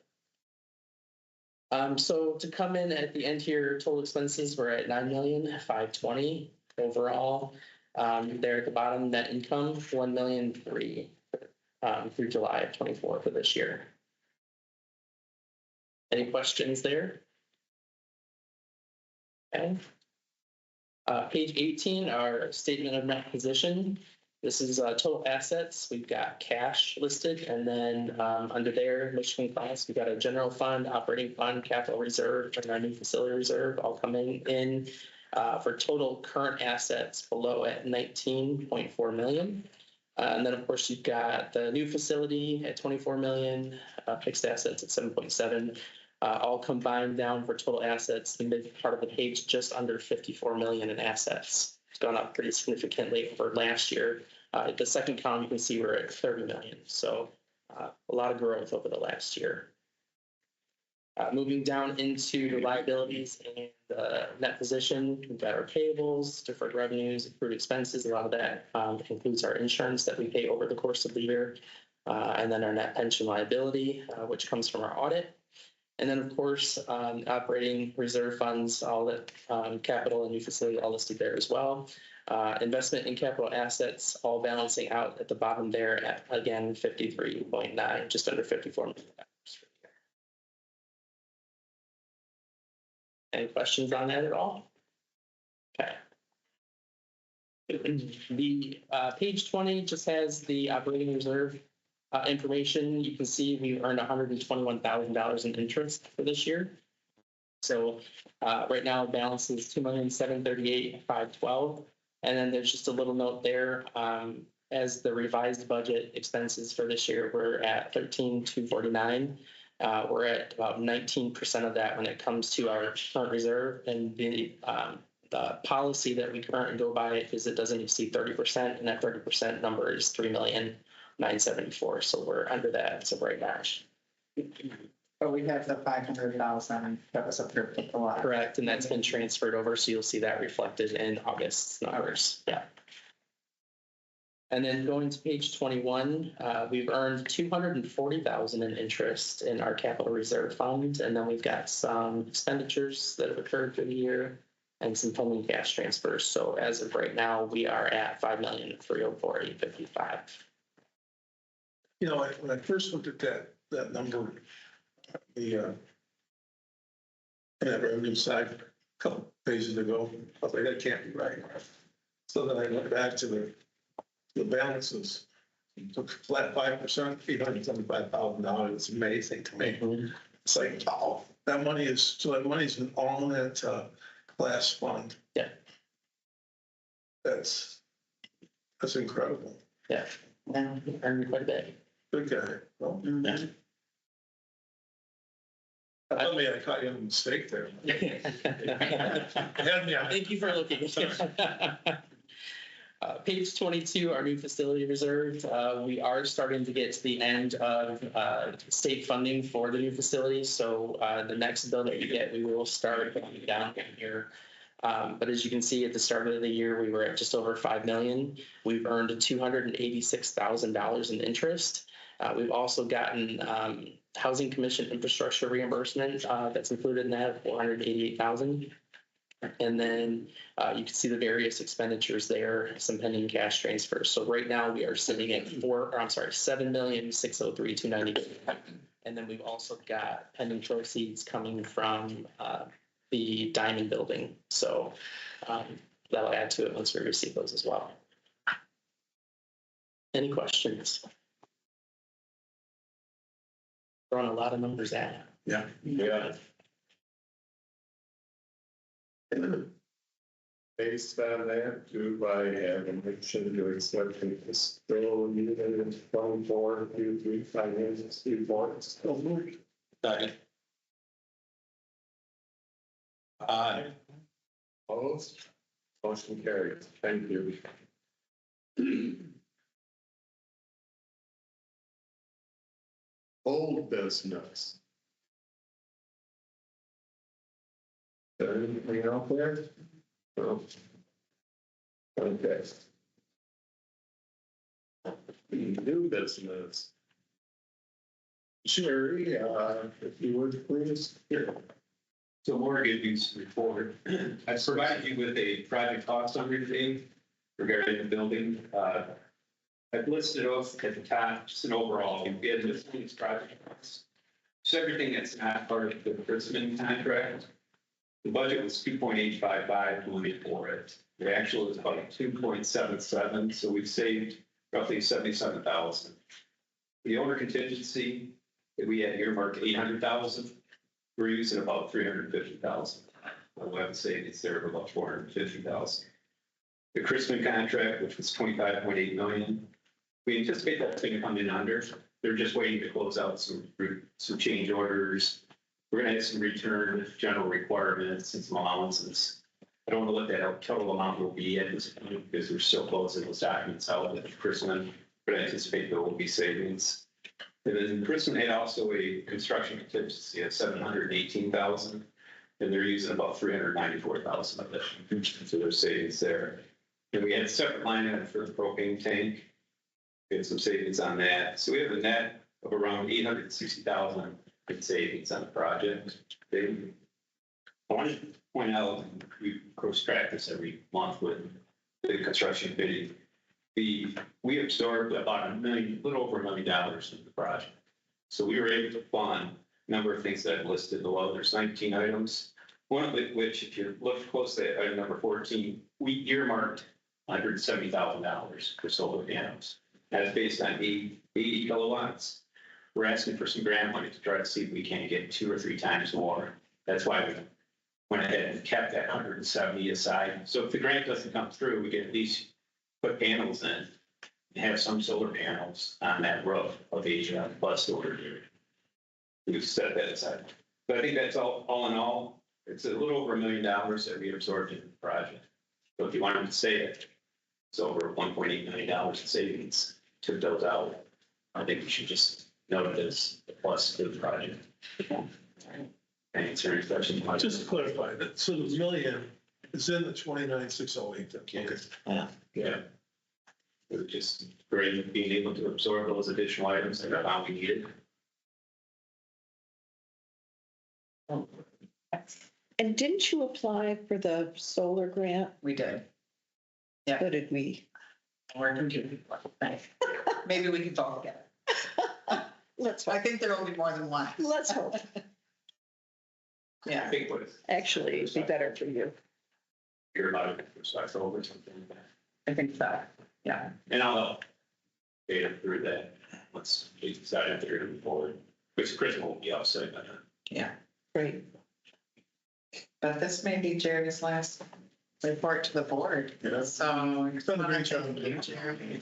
So to come in at the end here, total expenses, we're at 9,520,000 overall. There at the bottom, net income, 1,003,000 through July of 24 for this year. Any questions there? Okay. Page 18, our statement of net position. This is total assets. We've got cash listed, and then under there, Michigan class, we've got a general fund, operating fund, capital reserve, and our new facility reserve all coming in for total current assets below at 19.4 million. And then, of course, you've got the new facility at 24 million, fixed assets at 7.7, all combined down for total assets. The mid part of the page, just under 54 million in assets. It's gone up pretty significantly over last year. The second column, you can see we're at 30 million. So a lot of growth over the last year. Moving down into the liabilities and the net position, we've got our payables, deferred revenues, accrued expenses. A lot of that includes our insurance that we pay over the course of the year. And then our net pension liability, which comes from our audit. And then, of course, operating reserve funds, all that capital and new facility, all listed there as well. Investment in capital assets, all balancing out at the bottom there at, again, 53.9, just under 54 million. Any questions on that at all? Okay. The page 20 just has the operating reserve information. You can see we earned $121,000 in interest for this year. So right now balance is $2,738,512. And then there's just a little note there. As the revised budget expenses for this year, we're at $13,249. We're at about 19% of that when it comes to our current reserve, and the policy that we currently go by is it doesn't exceed 30%, and that 30% number is 3,974,000. So we're under that as of right now. But we have the 500,000 that was approved at the lot. Correct, and that's been transferred over, so you'll see that reflected in August's numbers. Yeah. And then going to page 21, we've earned $240,000 in interest in our capital reserve fund, and then we've got some expenditures that have occurred through the year and some pending cash transfers. So as of right now, we are at $5,304,855. You know, when I first looked at that number, the net revenue side, a couple pages ago, I was like, that can't be right. So then I went back to the balances, took flat 5%, $875,000. It's amazing to me. It's like, oh, that money's been all in that class fund. Yeah. That's incredible. Yeah. And earned quite a bit. Good guy. Well, Yeah. I caught you in a mistake there. Had me on. Thank you for looking. Page 22, our new facility reserve. We are starting to get to the end of state funding for the new facility. So the next bill that we get, we will start going down here. But as you can see, at the start of the year, we were at just over 5 million. We've earned $286,000 in interest. We've also gotten Housing Commission infrastructure reimbursement that's included in that, 488,000. And then you can see the various expenditures there, some pending cash transfers. So right now we are sitting at 7,603,290. And then we've also got pending proceeds coming from the Diamond Building. So that'll add to it once we receive those as well. Any questions? Throwing a lot of numbers at you. Yeah. Based on that, do I have a motion to accept the fiscal year 24 Q3 financial reports? So moved. Second. Aye. Opposed? Motion carries. Thank you. Old business. Is there anything out there? No. Okay. New business. Sherry, if you would please. So more good news to report. I provided you with a project cost summary today regarding the building. I've listed off at the top, just an overall, we had miscellaneous project costs. So everything that's not part of the Chrisman contract. The budget was 2.855 million for it. The actual is about 2.77, so we've saved roughly 77,000. The owner contingency that we had earmarked 800,000. We're using about 350,000. We'll have savings there of about 450,000. The Chrisman contract, which was 25.8 million, we anticipate that's going to come in under. They're just waiting to close out some change orders. We're going to have some return general requirements and some allowances. I don't know what that total amount will be at this point because we're still closing those documents out with Chrisman, but I anticipate there will be savings. And then Chrisman had also a construction contingency of 718,000, and they're using about 394,000 of it. So there's savings there. And we had a separate line item for the propane tank. We had some savings on that. So we have a net of around 860,000 in savings on the project. I want to point out, we cross track this every month with the construction bidding. We absorbed about a little over $1 million in the project. So we were able to fund a number of things that I've listed below. There's 19 items. One of which, if you look closely at item number 14, we earmarked $170,000 for solar panels. That's based on 80 kilowatts. We're asking for some grant money to try to see if we can't get 2 or 3 times more. That's why we went ahead and kept that 170 aside. So if the grant doesn't come through, we can at least put panels in and have some solar panels on that roof of Asia plus order. We've set that aside. But I think that's all in all, it's a little over $1 million that we absorbed in the project. So if you wanted to say it, it's over $1.8 million in savings to build out. I think we should just note it as a plus to the project. Answer any questions? Just to clarify that, so the million is in the 29,608. Okay. Yeah. We're just great at being able to absorb those additional items that are how we needed. And didn't you apply for the solar grant? We did. So did we. We're computing. Maybe we can talk again. Let's I think there'll be more than one. Let's hope. I Yeah. think what Actually, it'd be better for you. you're about to decide over something like that. I think so. Yeah. And I'll help data through that once we decide if they're going to move forward, which Chris won't be offset by that. Yeah. Great. But this may be Jerry's last report to the board. Yeah. So. It's done a great job. Thank you, Jerry.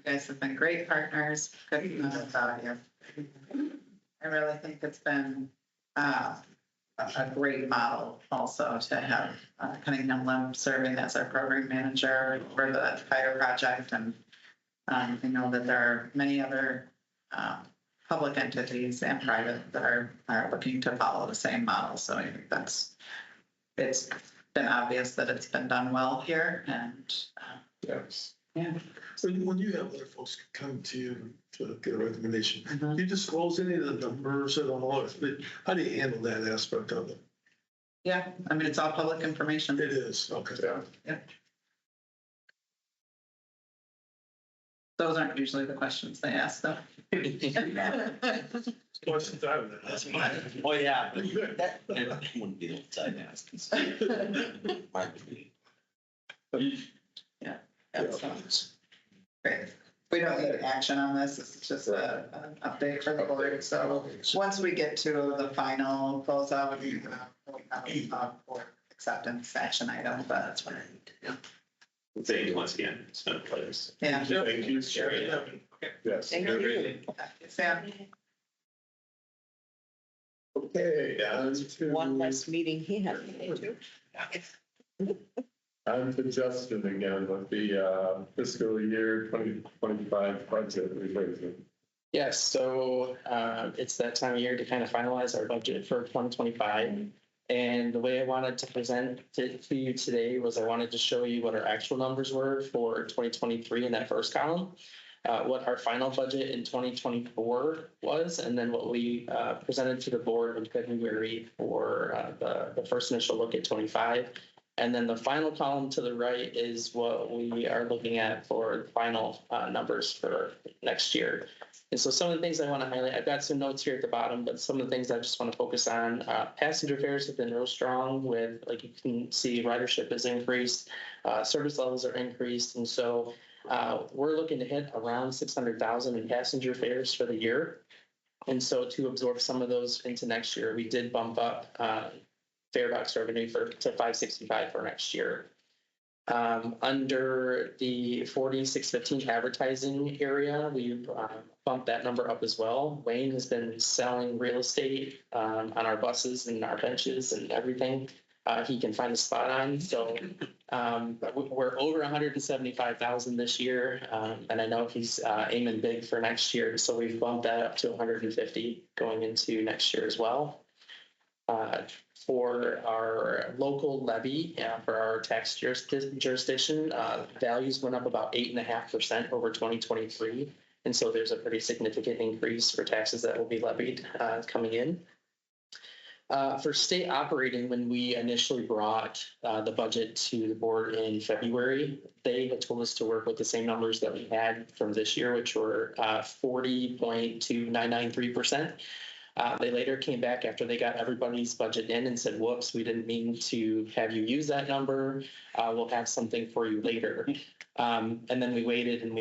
You guys have been great partners. Couldn't have done it without you. I really think it's been a great model also to have Cunningham Lim serving as our program manager for the fire project. And I know that there are many other public entities and private that are looking to follow the same model. So I think it's been obvious that it's been done well here, and Yes. yeah. So when you have other folks come to you to get a recommendation, Mhm. do you disclose any of the numbers at all? How do you handle that aspect of it? Yeah, I mean, it's all public information. It is, okay. Yeah. Those aren't usually the questions they ask, though. Questions I would ask. Oh, yeah. That wouldn't be the outside ask. Mine would be. That's great. We don't need action on this. This is just an update for the board. So once we get to the final closeout, we have for acceptance action item, but that's what I need to do. Thank you once again. It's been a pleasure. Yeah. Thank you. Sure. Yes. Thank you. Sam? Okay, on to. One less meeting he had to go to. On to Justin again with the fiscal year 2025 budget revision. Yes, so it's that time of year to kind of finalize our budget for 2025. And the way I wanted to present it to you today was I wanted to show you what our actual numbers were for 2023 in that first column, what our final budget in 2024 was, and then what we presented to the board in February for the first initial look at 25. And then the final column to the right is what we are looking at for the final numbers for next year. And so some of the things I want to highlight, I've got some notes here at the bottom, but some of the things I just want to focus on. Passenger fares have been real strong with, like you can see, ridership has increased, service levels are increased. And so we're looking to hit around 600,000 in passenger fares for the year. And so to absorb some of those into next year, we did bump up fare box revenue to 565 for next year. Under the 4615 advertising area, we bumped that number up as well. Wayne has been selling real estate on our buses and our benches and everything he can find a spot on. So we're over 175,000 this year, and I know he's aiming big for next year. So we've bumped that up to 150 going into next year as well. For our local levy, for our tax jurisdiction, values went up about 8.5% over 2023. And so there's a pretty significant increase for taxes that will be levied coming in. For state operating, when we initially brought the budget to the board in February, they had told us to work with the same numbers that we had from this year, which were 40.2993%. They later came back after they got everybody's budget in and said, whoops, we didn't mean to have you use that number. We'll have something for you later. And then we waited and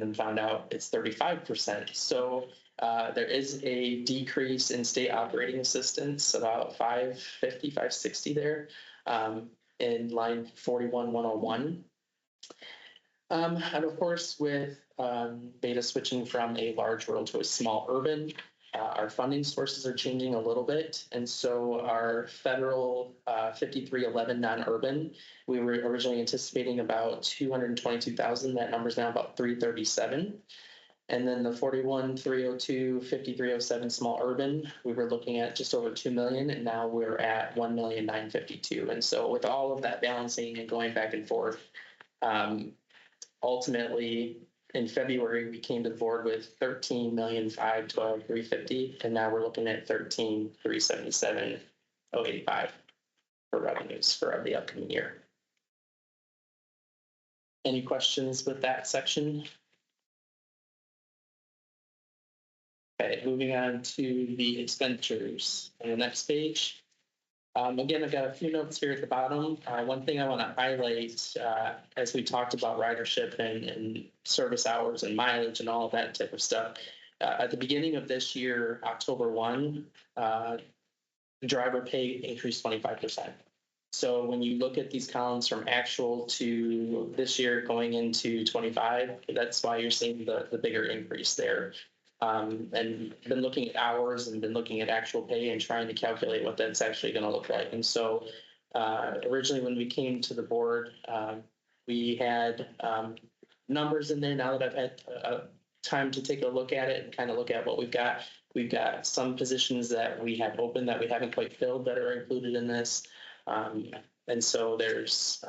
then found out it's 35%. So there is a decrease in state operating assistance, about 550, 560 there in line 41101. And of course, with BATA switching from a large rural to a small urban, our funding sources are changing a little bit. And so our federal 5311 non-urban, we were originally anticipating about 222,000. That number is now about 337. And then the 41302, 5307 small urban, we were looking at just over 2 million, and now we're at 1,952,000. And so with all of that balancing and going back and forth, ultimately in February, we came to the board with 13,512,350, and now we're looking at 13,377,085 for revenues for the upcoming year. Any questions with that section? Okay, moving on to the expenditures on the next page. Again, I've got a few notes here at the bottom. One thing I want to highlight, as we talked about ridership and service hours and mileage and all of that type of stuff, at the beginning of this year, October 1, driver pay increased 25%. So when you look at these columns from actual to this year going into 25, that's why you're seeing the bigger increase there. And been looking at hours and been looking at actual pay and trying to calculate what that's actually going to look like. And so originally when we came to the board, we had numbers in there. Now that I've had time to take a look at it and kind of look at what we've got some positions that we have open that we haven't quite filled that are included in this. And so there's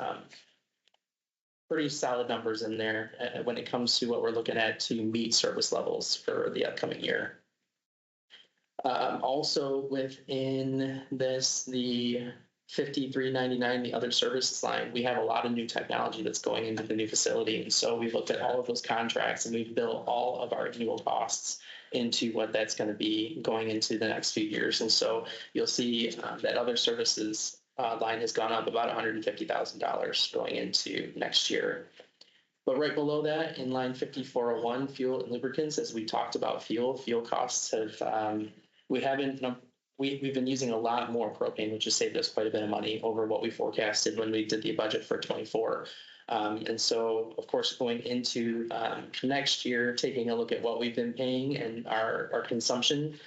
pretty solid numbers in there when it comes to what we're looking at to meet service levels for the upcoming year. Also within this, the 5399, the other services line, we have a lot of new technology that's going into the new facility. And so we've looked at all of those contracts and we've built all of our annual costs into what that's going to be going into the next few years. And so you'll see that other services line has gone up about $150,000 going into next year. But right below that, in line 5401, fuel and lubricants, as we talked about fuel costs have, we've been using a lot more propane, which has saved us quite a bit of money over what we forecasted when we did the budget for 24. And so, of course, going into next year, taking a look at what we've been paying and our consumption,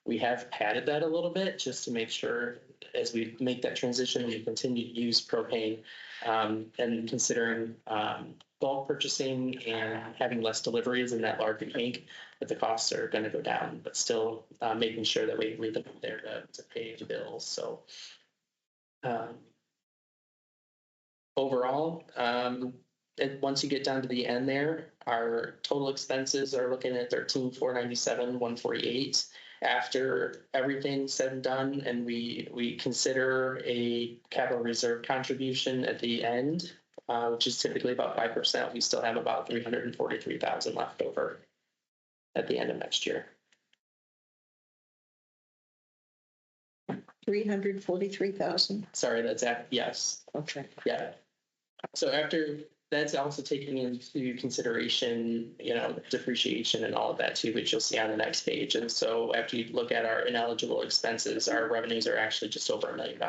we have padded that a little bit just to make sure as we make that transition, we continue to use propane and considering bulk purchasing and having less deliveries in that larger tank, that the costs are going to go down, but still making sure that we leave them there to pay the bills. So overall, once you get down to the end there, our total expenses are looking at 13,497, 148. After everything's said and done, and we consider a capital reserve contribution at the end, which is typically about 5%, we still have about 343,000 left over at the end of next year. 343,000. Sorry, that's yes. Okay. Yeah. So after that's also taking into consideration, depreciation and all of that too, which you'll see on the next page. And so after you look at our ineligible expenses, our revenues are actually just over $1 million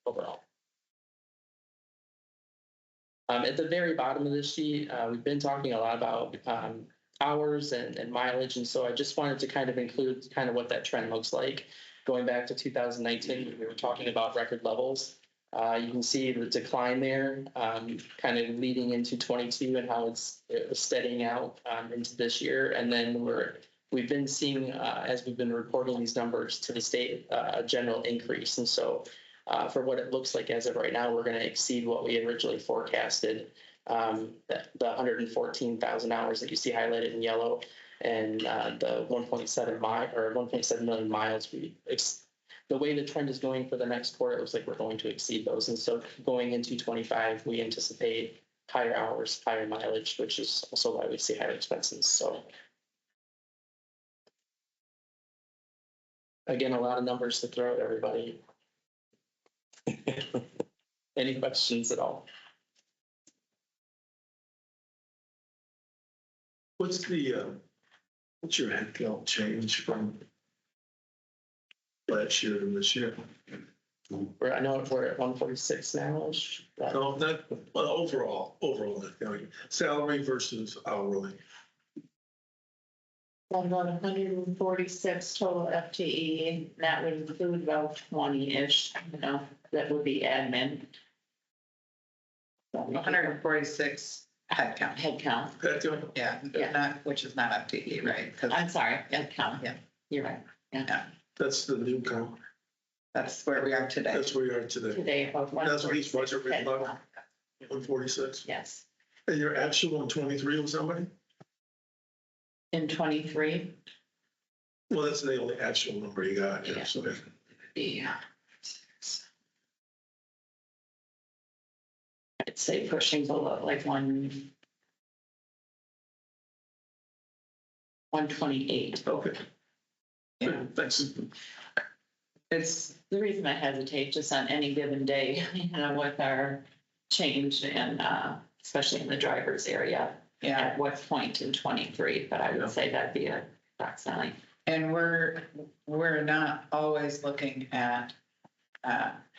overall. At the very bottom of this sheet, we've been talking a lot about hours and mileage. And so I just wanted to kind of include kind of what that trend looks like. Going back to 2019, we were talking about record levels. You can see the decline there, kind of leading into 22 and how it was steadying out into this year. And then we've been seeing, as we've been reporting these numbers to the state, a general increase. And so for what it looks like as of right now, we're going to exceed what we originally forecasted, the 114,000 hours that you see highlighted in yellow, and the 1.7 million miles. The way the trend is going for the next quarter, it looks like we're going to exceed those. And so going into 25, we anticipate higher hours, higher mileage, which is also why we see higher expenses. So again, a lot of numbers to throw at everybody. Any questions at all? What's your headcount change from last year to this year? I know we're at 146 now. No, overall, salary versus hourly. About 146 total FTE, that would include about 20-ish, that would be admin. 146 headcount. Headcount? Yeah, which is not FTE, right? I'm sorry, headcount. Yeah. You're right. Yeah. That's the new count. That's where we are today. That's where we are today. Today, about That's what he's budget 146 about, headcount. 146. Yes. And your actual in 23 was somebody? In 23? Well, that's the only actual number you got. Yeah. So Yeah. I'd say pushing below like 128. okay. Yeah. Thanks. It's the reason I hesitate just on any given day, with our change and especially in the driver's area. Yeah. At what point in 23, but I would say that'd be approximately. And we're not always looking at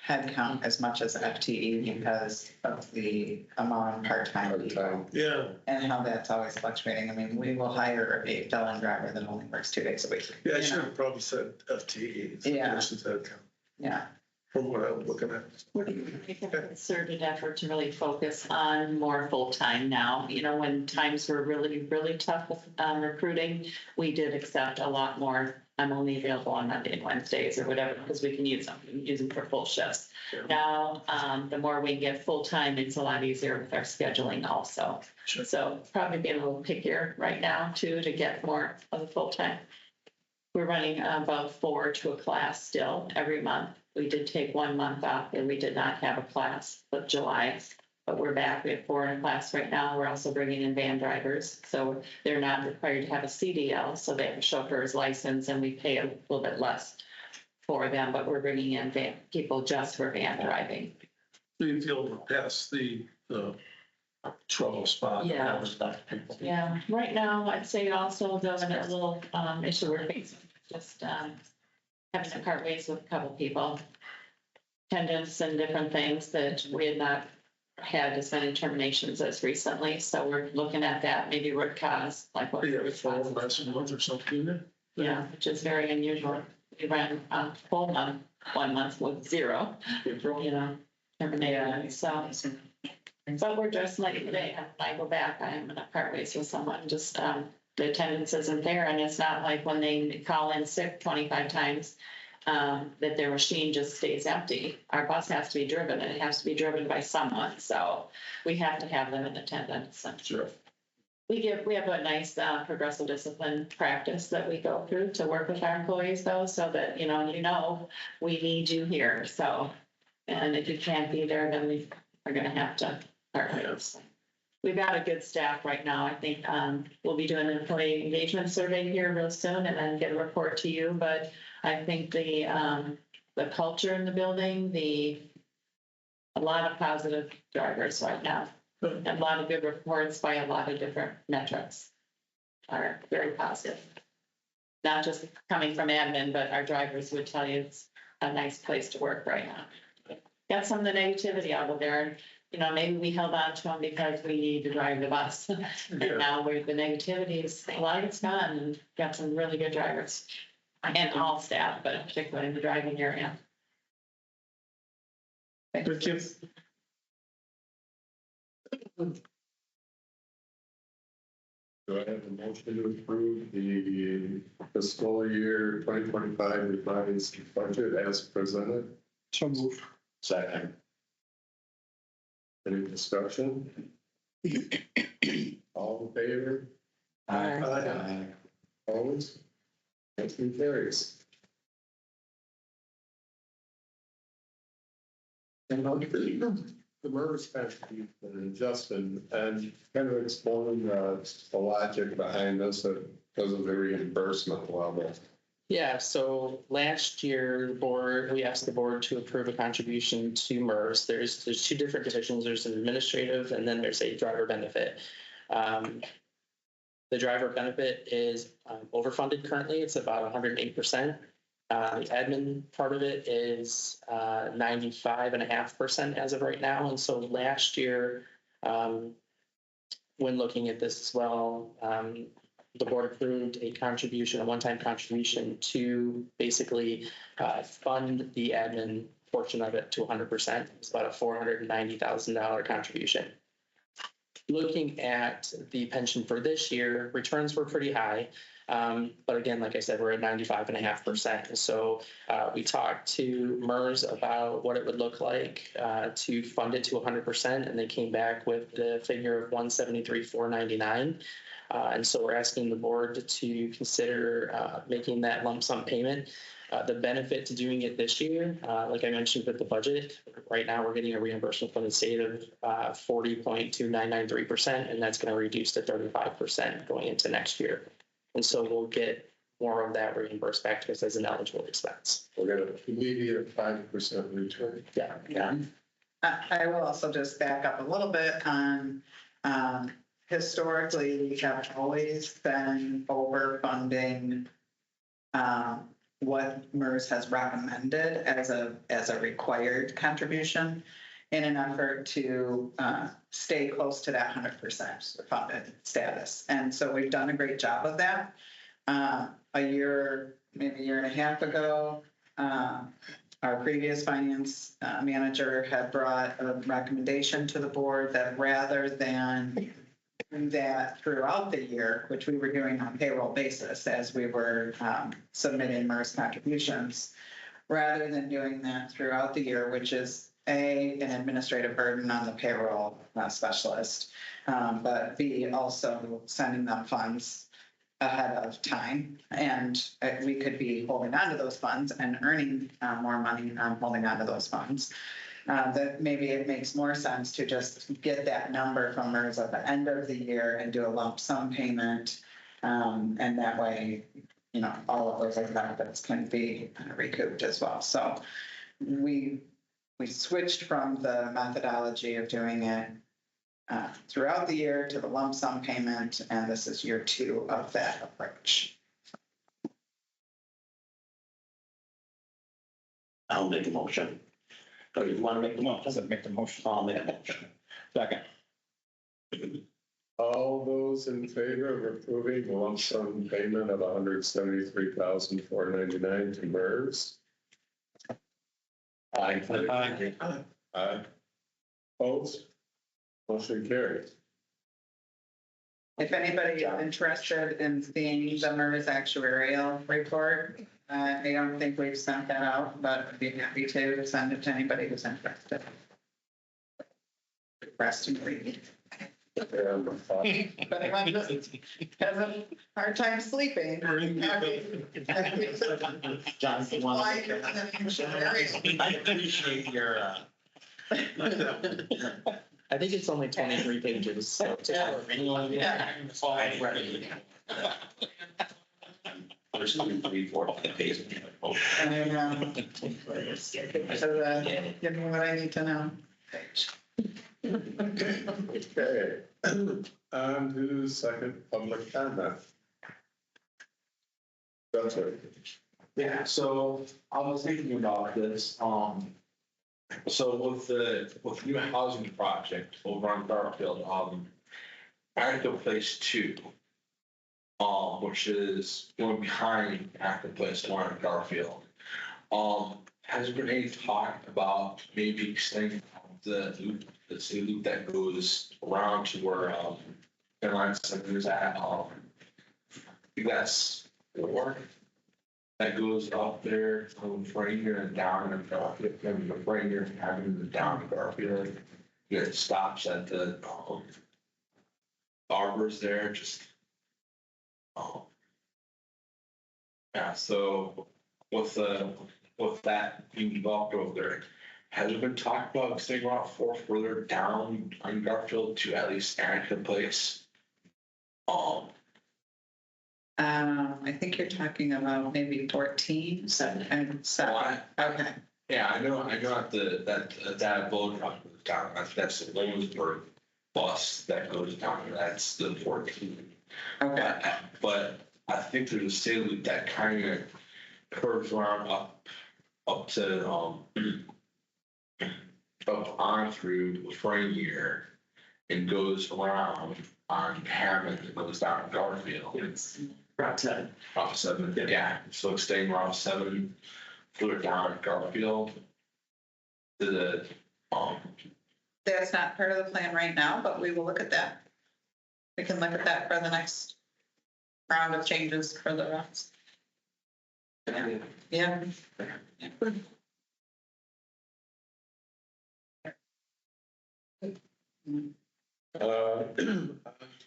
headcount as much as FTE because of the amount of part-time people Part-time. Yeah, and how that's always fluctuating. I mean, we will hire a fill-in driver that only works 2 days a week. yeah, I you should know? have probably said FTE Yeah. versus headcount, Yeah. from what I'm looking at. Make a concerted effort to really focus on more full-time now. You know, when times were really, really tough with recruiting, we did accept a lot more. I'm only available on Monday and Wednesdays or whatever, because we can use them, for full shifts. Now, the more we get full-time, it's a lot easier with our scheduling also. Sure. So probably being a little pickier right now too, to get more of the full-time. We're running about 4 to a class still every month. We did take 1 month off and we did not have a class, but July. But we're back. We have 4 in a class right now. We're also bringing in van drivers. So they're not required to have a CDL. So they have a chauffeur's license and we pay a little bit less for them. But we're bringing in people just for van driving. Do you feel we're past the trouble spot? Yeah. Yeah, right now, I'd say also though, a little issue we're facing, just having to part ways with a couple people. Attendance and different things that we had not had as many terminations as recently, so we're looking at that, maybe root cause, like what. Yeah, for last month or something. Yeah, which is very unusual. We ran a full month, 1 month with 0, you know, terminated, so. But we're just like today, when I go back, I'm gonna part ways with someone, just, the attendance isn't there, and it's not like when they call in sick 25 times, that their machine just stays empty. Our bus has to be driven, and it has to be driven by someone, so we have to have them in attendance. Sure. We have a nice progressive discipline practice that we go through to work with our employees though, so that, you know, we need you here, so. And if you can't be there, then we are gonna have to part ways. We've got a good staff right now. I think we'll be doing an employee engagement survey here real soon and then get a report to you, but I think the culture in the building, a lot of positive drivers right now. And a lot of good reports by a lot of different metrics are very positive. Not just coming from admin, but our drivers would tell you it's a nice place to work right now. Got some of the negativity out of there. You know, maybe we held on to them because we need to drive the bus. And now the negativity is, a lot of it's gone, and got some really good drivers. And all staff, but particularly in the driving area. Thank you. Do I have a motion to approve the fiscal year 2025 revised budget as presented? So move. Second. Any discussion? All in favor? Aye. Opposed? Motion carries. And the MERS contribution and Justin, and kind of explain the logic behind this because of the reimbursement level. Yeah, so last year, we asked the board to approve a contribution to MERS. There's 2 different divisions. There's an administrative and then there's a driver benefit. The driver benefit is overfunded currently. It's about 108%. The admin part of it is 95.5% as of right now. And so last year, when looking at this as well, the board approved a contribution, a one-time contribution to basically fund the admin portion of it to 100%. It's about a $490,000 contribution. Looking at the pension for this year, returns were pretty high. But again, like I said, we're at 95.5%. So we talked to MERS about what it would look like to fund it to 100%, and they came back with the figure of $173,499. And so we're asking the board to consider making that lump sum payment. The benefit to doing it this year, like I mentioned with the budget, right now we're getting a reimbursement from the state of 40.2993%, and that's going to reduce to 35% going into next year. And so we'll get more of that reimbursed back to us as an eligible expense. We're going to immediate 5% return. Yeah. I will also just back up a little bit on, historically, we have always been overfunding what MERS has recommended as a required contribution in an effort to stay close to that 100% funded status. And so we've done a great job of that. Maybe a year and a half ago, our previous finance manager had brought a recommendation to the board that rather than do that throughout the year, which we were doing on payroll basis as we were submitting MERS contributions, rather than doing that throughout the year, which is an administrative burden on the payroll specialist, but B, also sending them funds ahead of time, and we could be holding on to those funds and earning more money on holding on to those funds. That maybe it makes more sense to just get that number from MERS at the end of the year and do a lump sum payment. And that way, all of those benefits can be recouped as well. So we switched from the methodology of doing it throughout the year to the lump sum payment, and this is year 2 of that approach. I'll make a motion. Oh, you want to make the motion? Doesn't make the motion. I'll make a motion. Second. All those in favor of approving the lump sum payment of $173,499 to MERS? Aye. Aye. Opposed? Motion carries. If anybody is interested in seeing the MERS actuarial report, I don't think we've sent that out, but I'd be happy to send it to anybody who's interested. Rest and read. But everyone has a hard time sleeping. John's the one. I appreciate your, I think it's only 23 pages. So Yeah. There's 3, 4 pages. Give me what I need to know. Okay, on to second public comment. That's it. Yeah, so I was thinking about this, so with the new housing project over on Garfield, Active Place 2, which is going behind Active Place 1 in Garfield, has there been any talk about maybe extending the loop, the city loop that goes around to where Airline Center is at, I think that's 4 that goes up there from Fraser and down and Garfield, from Fraser and having the down to Garfield. It stops at the Arbors there, just yeah. So with that being developed over there, has there been talk about extending Route 4 further down on Garfield to at least Arrington Place? I think you're talking about maybe 14, 7, and 7. Okay. Yeah, I know at that boat truck goes down, that's the Williamsburg bus that goes down, that's the 14. Okay. But I think there's a state loop that kind of curves around up to up on through Frazier and goes around on Hammond and goes down to Garfield. It's Route 7. Route 7, yeah. So it's staying Route 7 further down at Garfield to the That's not part of the plan right now, but we will look at that. We can look at that for the next round of changes for the routes. Yeah.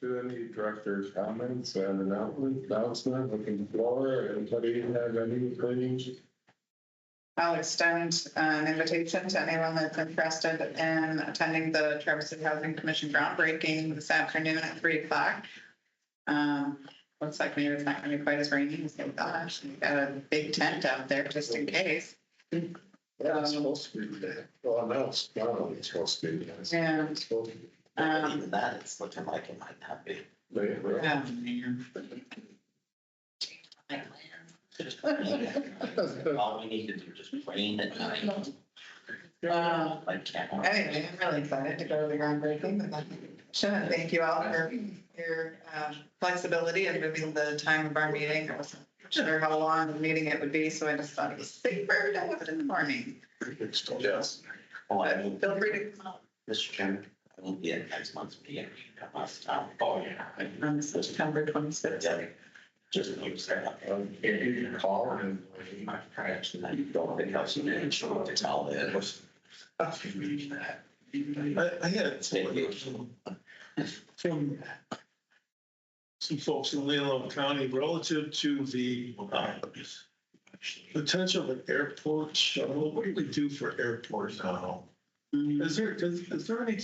To any director comments and announcement, looking floor, anybody have anything? I'll extend an invitation to anyone that's interested in attending the Traverse City Housing Commission groundbreaking this afternoon at 3:00. Looks like maybe it's not going to be quite as rainy as they thought. We've got a big tent out there just in case. Yeah, it's supposed to be there. Well, no, it's supposed to be. Yeah. It's supposed to be. Even that, it's looking like it might not be. They- Oh, man. All we need to do is just rain at night. Like, Anyway, I'm really excited to go to the groundbreaking. And thank you all for your flexibility in moving the time of our meeting. I wasn't sure how long the meeting it would be, so I just thought it was safer to have it in the morning. Yes. Oh, I But moved. feel free to come out Mr. Chairman, I will be at next month's meeting. Oh, yeah. on September 26th. Yeah. Just use that. If you can call and. Actually, I don't think I've seen any show to tell it was. I had from some folks in Leland County relative to the potential of an airport shuttle. What do we do for airports now? Is there any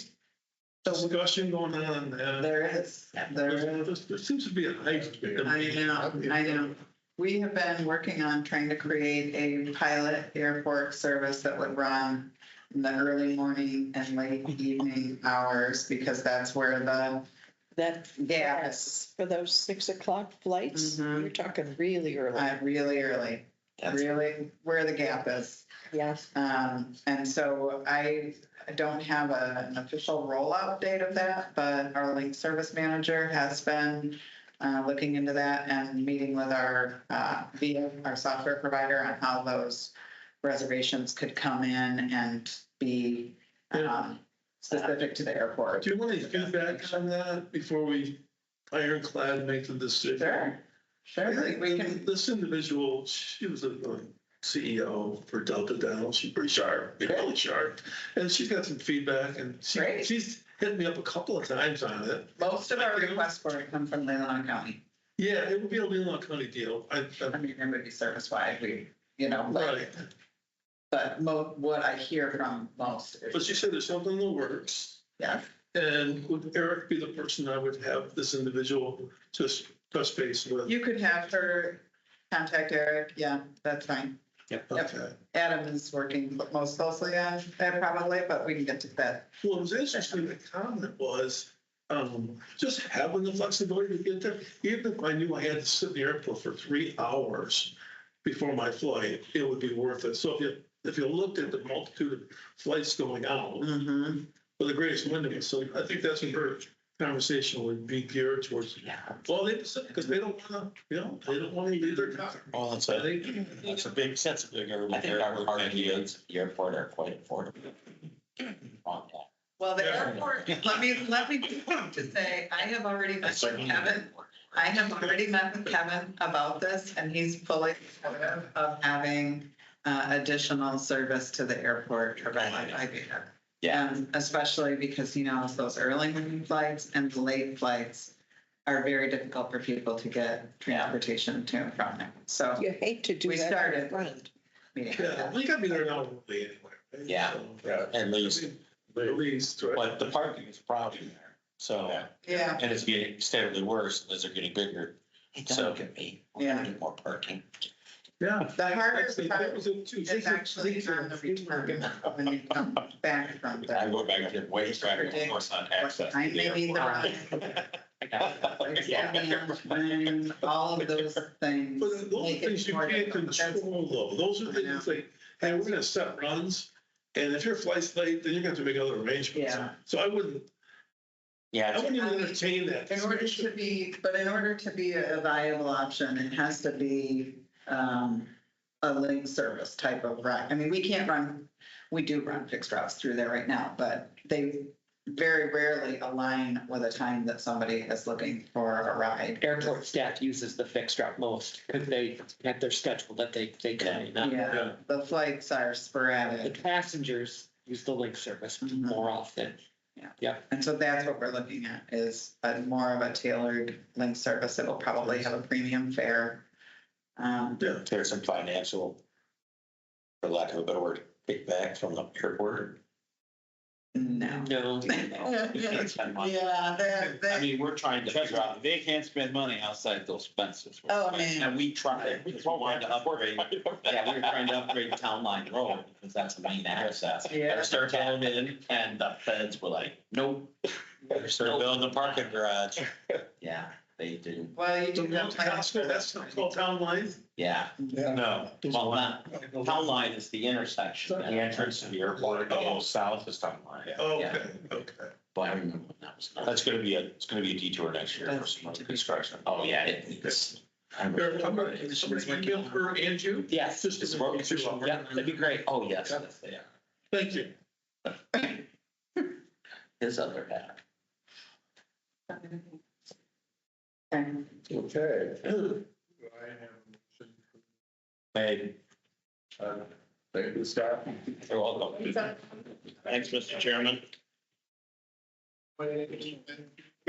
discussion going on? There is. There seems to be a hype. I know. We have been working on trying to create a pilot airport service that would run in the early morning and late evening hours, because that's where That, Yeah. for those 6 o'clock flights, Mhm. you're talking really early. really early, really where the gap is. Yes. And so I don't have an official rollout date of that, but our link service manager has been looking into that and meeting with our via our software provider on how those reservations could come in and be specific to the airport. Do you want any feedback on that before we ironclad make the decision? Sure. I think we can. This individual, she was a CEO for Delta Dental. She's pretty sharp, really sharp. And she's got some feedback, and Great. she's hit me up a couple of times on it. Most of our requests for it come from Leland County. Yeah, it would be a Leland County deal. I mean, it would be service-wide, Right. but what I hear from most But is, she said there's something in the works. yeah, And would Eric be the person I would have this individual just touch base with? you could have her contact Eric, yeah, that's fine. Okay. Adam is working most closely on that probably, but we can get to that. Well, it was interesting, the comment was, just having the flexibility to get there, even if I knew I had to sit in the airport for 3 hours before my flight, it would be worth it. So if you looked at the multitude of flights going out, Mm-hmm. for the greatest window, so I think that's what her conversation would be geared towards. Well, because they don't wanna, they don't wanna leave their car. Well, that's I a, think, that's a big, that's a big. I think our RVs at the airport are quite affordable. On that. Well, the airport, let me to say, I have already met with Kevin. I have already met with Kevin about this, and he's fully supportive of having additional service to the airport provided by BATA. Yeah. Especially because, those early morning flights and the late flights are very difficult for people to get transportation to and from there. So, You hate to do We that. started. Front. yeah, we gotta be there now early anyway. Right? Yeah. So, At least, At least, right? but the parking is a problem there. So, yeah, and it's getting steadily worse as they're getting bigger. So look at me. We're gonna get more parking. Yeah. the hardest Actually, part that was it too. is actually on the return when you come back from I the. go back to way back, of course, on access. to I the may be the airport. when all of those things. But those are make it things you more can't difficult. control though. Those are things like, hey, we're gonna set runs. And if your flight's late, then you're gonna have to make other arrangements. Yeah. So I wouldn't Yeah, even entertain that. In order to be a viable option, it has to be a link service type of ride. I mean, we do run fixed routes through there right now, but they very rarely align with a time that somebody is looking for a ride. Airport staff uses the fixed route most because they have their schedule that they come in. Yeah, the flights are The sporadic. passengers use the link service Mhm. more often. And so that's what we're looking at is more of a tailored link service. It'll probably have a premium fare. there's some financial, for lack of a better word, kickback from the airport. No. No. Yeah, I mean, we're trying to figure out, They can't spend money outside those fences. Oh, man. and we tried, we wanted to upgrade. Yeah, we were trying to upgrade Town Line Road because that's the main access. Yeah. Better start going in, And the feds were like, nope. better start building the parking garage. Yeah. they didn't, Well, you do have. That's called town lines? yeah. No. Well, not, town line is the intersection. The entrance to the airport, that goes south is town line. Oh, okay, okay. But I remember when that was. That's it's gonna be a detour next year for some other construction. Oh, yeah, it's. Here, I'm gonna email her and you. Yes. Just It's to broken. make sure. Yeah, that'd be great. Oh, yes, yes, they are. Thank you. His other half. Okay. Okay. Do I have a motion? Hey, Thank you, Scott. you're welcome. Thanks, Mr. Chairman.